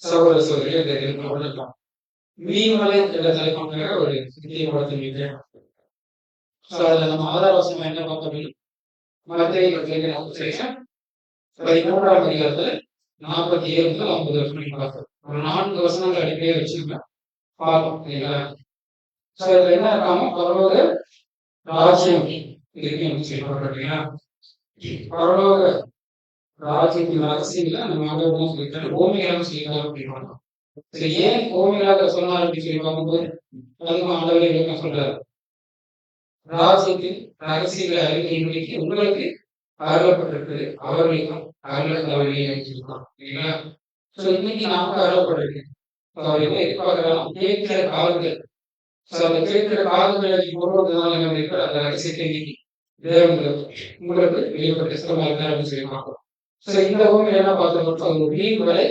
[SPEAKER 1] சகோதர சகோதரிகள், மீன்மலை என்ற தலைப்பாங்க ஒரு சித்திய படத்தை அதுல நம்ம ஆதாரவாசமா என்ன பார்த்தோம், மத்திய 13ஆம் அதிகாரத்துல 47 முதல் 50 வருஷம் பார்த்தோம். ஒரு 4 வசனங்கள் அடிப்படையே வச்சிருக்கேன் பார்த்தோம் இல்லைங்களா. இதுல என்ன இருக்காம பரலோக ராஜ்யம் இருக்குன்னு சொல்லிங்களா. பரலோக ராஜ்யத்தின் ரகசியங்கள நம்ம சொல்லிட்டாங்க, பூமியாக சொல்லிட்டாங்க அப்படின்னு. சரி, ஏன் கோவிலாக சொன்னார் அப்படின்னு சொல்லி பார்க்கும்போது அதுக்கும் ஆண்டவரே விளக்கம் சொல்றாரு. ராஜ்யத்தின் ரகசியங்களை அறிவிக்க உங்களுக்கு அருளப்பட்டிருக்கு, அவர்களுக்கும் அருளை அழிச்சிருக்கோம் இல்லைங்களா. சோ இன்னைக்கு நமக்கு அருளப்பட்டிருக்கு. அவர் என்ன எதிர்பார்க்கிறாங்க, கேட்கிற காதுகள். அந்த கேட்கிற காதுகளை பொருள்வதனால என்ன இருக்கிற அந்த ரகசியத்தை இன்னைக்கு தேவங்களுக்கு உங்களுக்கு வெளிப்பட்ட சிரமம் இருந்தார் அப்படின்னு சொல்லி பார்க்கிறோம். சோ இந்த பூமியில என்ன பார்த்தோம், ஒரு மீன் வரை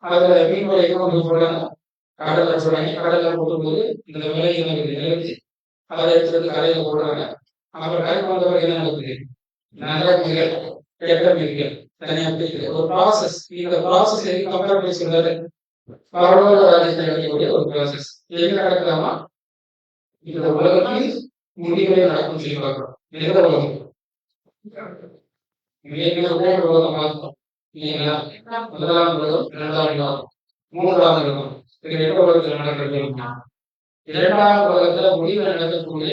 [SPEAKER 1] அதுல மீன் வலை எங்க கொண்டு போடுறாங்க, கடல்ல சொல்றாங்க. கடல்ல போடும்போது இந்த விலையை நிலவிச்சு அதை எடுத்து கரையில போடுறாங்க. அப்புறம் கரைக்கு வந்தவர்கள் என்ன நடக்குது, நல்ல மீன்கள் கெட்ட மீன்கள் தனியா பிடிக்குது. ஒரு ப்ராசஸ். இந்த ப்ராசஸ் எதுக்கு கம்பேர் பண்ணி சொல்றாரு, பரலோக ராஜ்யத்தில் நடக்கக்கூடிய ஒரு ப்ராசஸ். எங்க நடக்கலாமா, இந்த உலகத்தில் முடிவுகளை நடக்கும் சொல்லி பார்க்கிறோம். எந்த உலகம், உலகம் பார்த்தோம் இல்லைங்களா. முதலாம் உலகம், 2ஆம் உலகம், 3ஆம் உலகம். உலகத்துல நடக்கிறது. 2ஆம் உலகத்துல முடிவு நடக்கக்கூடிய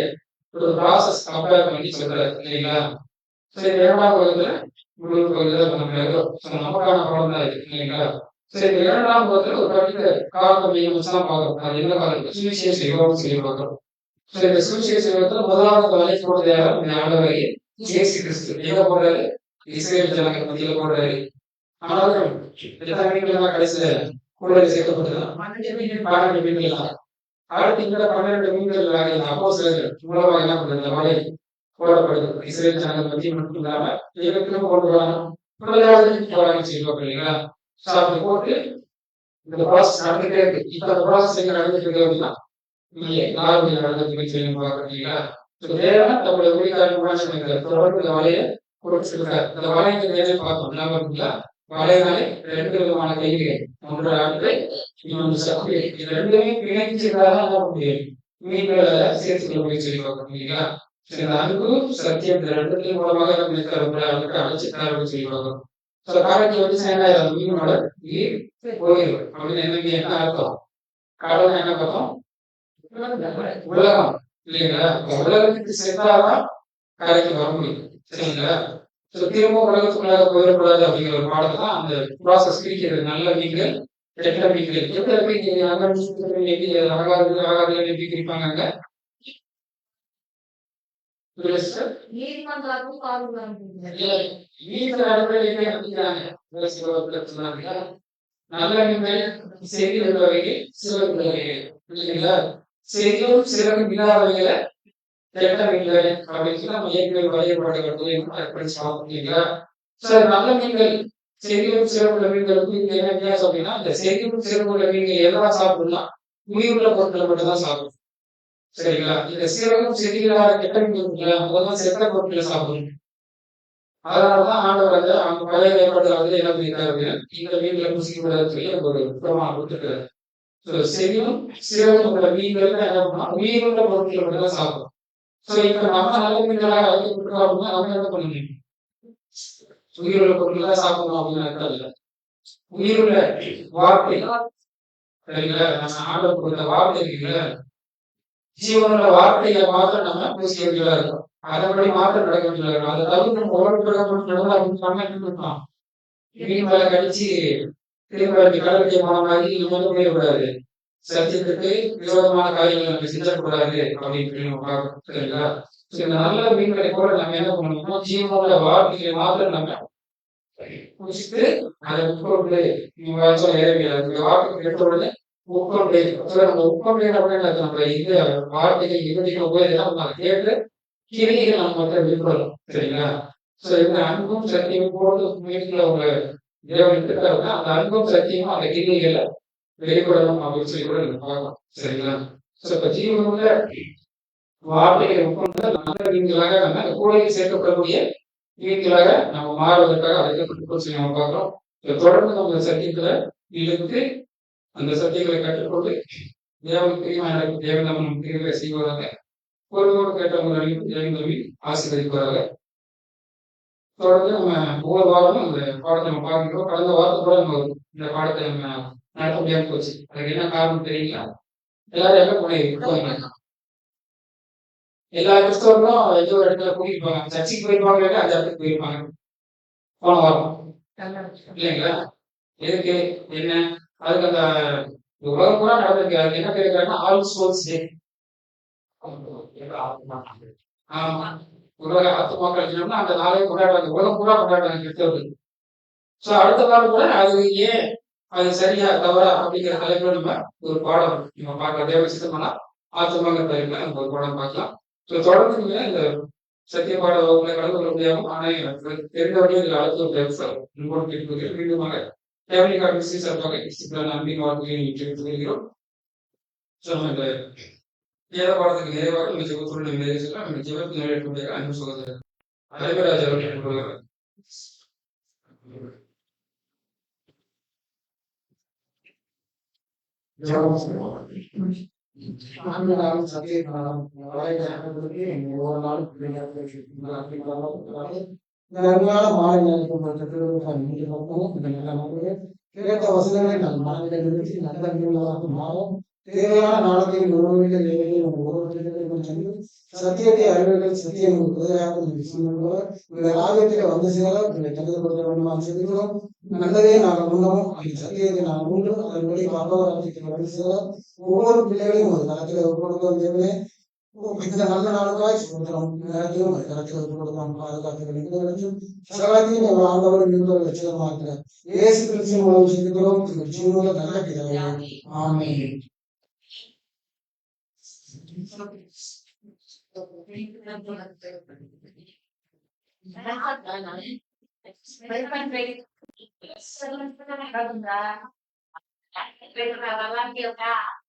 [SPEAKER 1] ஒரு ப்ராசஸ் கம்பேர் பண்ணி சொல்றாரு இல்லைங்களா. சரி, 2ஆம் உலகத்துல முடிவு நமக்கான படம் தான் இருக்கு இல்லைங்களா. சரி, 2ஆம் உலகத்துல ஒரு படித்த காலம் தான் பார்க்கணும். அது என்ன காலம், சுவிசேஷ யுகம் சொல்லி பார்க்கிறோம். சரி, இந்த சுவிசேஷ யுகத்துல முதலாவது வலை போடுறது யாரும் ஆண்டவரை இயேசு கிறிஸ்து. எங்க போடுறாரு, இஸ்ரேல் ஜனங்கள் மத்தியில போடுறாரு. ஆனாலும் எத்தனை மீன்கள் கடைசியில கூட சேர்க்கப்பட்டதுதான் 12 மீன்கள் தான். அடுத்து இந்த 12 மீன்கள் வகையில் அப்போஸ்தலர்கள் மூலமாக என்ன பண்றது வலை போடப்படுது. இஸ்ரேல் ஜனங்கள் பற்றி மட்டும் இல்லாம இவருக்கும் போடுவாங்க, போறாங்க செய்வாங்க இல்லைங்களா? அப்படி போட்டு இந்த ப்ராசஸ் நடந்துட்டே இருக்கு. இப்ப அந்த ப்ராசஸ் எங்க நடந்துட்டு இருக்கு அப்படின்னா நார்மல் நடந்துட்டு சொல்லி பாக்குறீங்களா? தேவன் தங்களுடைய ஊழியக்காரர்கள் தொடர்ந்து இந்த வலையை கொடுத்துருக்காரு. இந்த வலையை வேலை பார்த்தோம் இருக்குங்களா? வலையினாலே 2 விதமான கைகள், ஒன்று ஆட்டு, இன்னொன்று சக்தி. இது ரெண்டுமே பிணைச்சிருந்தாதான் என்ன பண்ண முடியும்? மீன்களை சேர்த்துக்கொள்ள முடியும் சொல்லி பார்க்கறீங்களா? இந்த அன்பு சத்தியம் இந்த ரெண்டுத்தின் மூலமாக அழைச்சிட்டாரு அப்படின்னு சொல்லி பார்க்கணும். காரைக்கு வந்து சேனாயிரம் அந்த மீனோட உயிர் போயிடும் அப்படின்னு என்ன அர்த்தம்? கடவுள் என்ன பார்த்தோம்? உலகம் இல்லைங்களா? உலகத்துக்கு சேர்த்தாதான் கரைக்கு வர முடியும். சரிங்களா? திரும்ப உலகத்துக்குள்ளாக போயிடக்கூடாது அப்படிங்கிற ஒரு பாடத்தை தான் அந்த ப்ராசஸ் பிரிக்கிறது. நல்ல மீன்கள், கெட்ட மீன்கள். கெட்ட மீன்கள் ஆகாது ஆகாது எப்படி பிரிப்பாங்க அங்க? நல்ல மீன்கள் செடி வகைகள், சிறப்பு வகைகள் இல்லைங்களா? செடியும் சிறப்பு இல்லாதவைகளை கெட்ட மீன்கள் அப்படின்னு சொல்லி நம்ம ஏற்கனவே வரையப்பட்ட சார். நல்ல மீன்கள் செடியும் சிறப்புள்ள மீன்களுக்கு இங்க என்ன வித்தியாசம் அப்படின்னா, இந்த செடியும் சிறப்புள்ள மீன்கள் எல்லாம் சாப்பிடலாம், உயிருள்ள பொருட்களை மட்டும் தான் சாப்பிடும். சரிங்களா? இந்த சிறப்பும் செடிகளாக கெட்ட மீன்கள் அதெல்லாம் செத்த பொருட்களை சாப்பிடணும். அதனாலதான் ஆண்டவர் வந்து அவங்க பழைய ஏற்பாடுகள் வந்து என்ன பண்ணிருக்காரு அப்படின்னா, இந்த மீன்களை புசிக்கூடாதுன்னு சொல்லி எனக்கு ஒரு பிரமாணம் கொடுத்துருக்காரு. செடியும் சிறப்பும் உள்ள மீன்கள் என்ன பண்ணா உயிருள்ள பொருட்களை மட்டும் தான் சாப்பிடும். இப்ப நம்ம நல்ல மீன்களாக அழைக்கப்பட்டிருக்கோம் அப்படின்னா நம்ம என்ன பண்ணணும்? உயிருள்ள பொருட்கள் சாப்பிடணும் அப்படின்னு அர்த்தம் இல்லை. உயிருள்ள வார்த்தை சரிங்களா? நம்ம ஆண்டவர் கொடுத்த வார்த்தை இருக்குல்ல, ஜீவனுள்ள வார்த்தைகளை மாத்திரம் நம்ம பூசி வேண்டியதா இருக்கும். அதன்படி மாற்றம் நடக்க வேண்டியதா இருக்கும். அதை தவிர நம்ம உலகப்பட்டு நடந்தா அப்படின்னு நம்ம என்ன பண்ணலாம்? மீன் மேல கடிச்சு திரும்ப கடற்கரை போன மாதிரி நம்ம போயிடக்கூடாது. சத்தியத்துக்கு விரோதமான காரியங்களை நம்ம செஞ்சக்கூடாது அப்படின்னு நம்ம பார்க்கணும். சரிங்களா? இந்த நல்ல மீன்களை கூட நம்ம என்ன பண்ணணும்னா ஜீவனோட வார்த்தைகளை மாத்திரம் நம்ம குடிச்சிட்டு அதை உட்கொண்டு வார்த்தை கேட்ட உடனே உட்கொண்டு நம்ம உட்கொண்டு அப்படின்னு நம்ம இந்த வார்த்தைகள் இருபதிக்கும் போது என்ன பண்ணாங்க கேட்டு கிரிகள் நம்ம மட்டும் விரும்பலாம். சரிங்களா? இந்த அன்பும் சத்தியமும் போது முயற்சியில் அவங்க தேவன் இருக்காருன்னா அந்த அன்பும் சத்தியமும் அந்த கிரிகளை வெளிப்படணும் அப்படின்னு சொல்லி கூட நம்ம பார்க்கலாம். சரிங்களா? இப்ப ஜீவனுள்ள வார்த்தைகளை உட்கொண்டு நல்ல மீன்களாக நம்ம அந்த கூடையில் சேர்க்கப்படக்கூடிய மீன்களாக நம்ம மாறுவதற்காக அழைக்கப்பட்டு சொல்லி நம்ம பார்க்கிறோம். தொடர்ந்து நம்ம சத்தியத்துல இழுத்து அந்த சத்தியங்களை கற்றுக்கொண்டு தேவனுக்கு பிரியமான தேவன் நம்ம பிரிவுகளை செய்வதாக ஒருவரோடு கேட்டவங்களையும் தேவன் நம்பி ஆசீர்வதிப்பதாக. தொடர்ந்து நம்ம ஒவ்வொரு வாரமும் அந்த பாடத்தை நம்ம பார்க்கிறோம். கடந்த வாரத்தை கூட நம்ம இந்த பாடத்தை நம்ம நடத்த முடியாம போச்சு. அதுக்கு என்ன காரணம் தெரியுங்களா? எல்லாரும் எங்க போனீங்க? எல்லா கிறிஸ்தவர்களும் ஏதோ ஒரு இடத்துல கூட்டிருப்பாங்க. சர்ச்சைக்கு போயிருப்பாங்க, அந்த இடத்துக்கு போயிருப்பாங்க போன வாரம் இல்லைங்களா? எதுக்கு என்ன? அதுக்கு அந்த உலகம் கூட நடந்திருக்கு. அதுக்கு என்ன கேட்கிறாங்கன்னா ஆல் சோல்ஸ் டே. ஆமா, உலக ஆத்மாக்கள் அந்த நாளை கொண்டாடுறாங்க. உலகம் கூட கொண்டாடுறாங்க கிறிஸ்தவர்கள். அடுத்த நாள் கூட அது ஏன் அது சரியா தவறா அப்படிங்கிற தலைப்புல நம்ம ஒரு பாடம் நம்ம பார்க்கலாம். தேவ சித்தமானா ஆத்மாங்கிற தலைப்புல நம்ம ஒரு பாடம் பார்க்கலாம். தொடர்ந்து நீங்க இந்த சத்திய பாட வகுப்புல கலந்து கொள்ள முடியாம ஆனா எனக்கு தெரிந்த வழியும் இதுல அழைத்து கேட்பது மீண்டுமாக ஃபேமிலி கார்டு சார்பாக நம்பிக்கை வாழ்க்கையை கேட்டுக்கொள்கிறோம். நம்ம இந்த வேத பாடத்துக்கு நிறைவாக நம்ம ஜெபத்துடன் நிறைவு செய்யலாம். நம்ம ஜெபத்தில் நிறைவேற்றக்கூடிய அன்பு சகோதரர் அலைவராஜ் அவர்கள் கொள்கிறார்.
[SPEAKER 3] கேட்ட வசனங்களை நம் மனதில் நிறுத்தி நல்ல மாறும். தேவையான நாளத்தையும் சத்தியத்தை அறிவுகள் சத்தியம் இந்த ராஜ்யத்திலே வந்து சேர தகுதிப்படுத்த வேண்டும் செல்கிறோம். நல்லதே நாங்கள் உண்ணவும் அந்த சத்தியத்தை நாங்கள் உண்டு அதன்படி பரலோக ராஜ்யத்தில் வந்து சேர ஒவ்வொரு பிள்ளைகளையும் ஒரு காலத்தில் கொடுக்கிறோம்.
[SPEAKER 5] இந்த நல்ல நாளுக்காய் சொல்கிறோம் நேரத்தையும் கருத்துக்கள் கொடுக்கலாம் பாதுகாத்துகளும் சகலத்தையும் ஒரு ஆண்டவர் என்பவர் வச்சிருமாங்க இயேசு கிறிஸ்துவின் மூலம் சிந்திக்கிறோம் ஜீவனுள்ள நல்ல பிதாவே ஆமென்.
[SPEAKER 2] Thank you.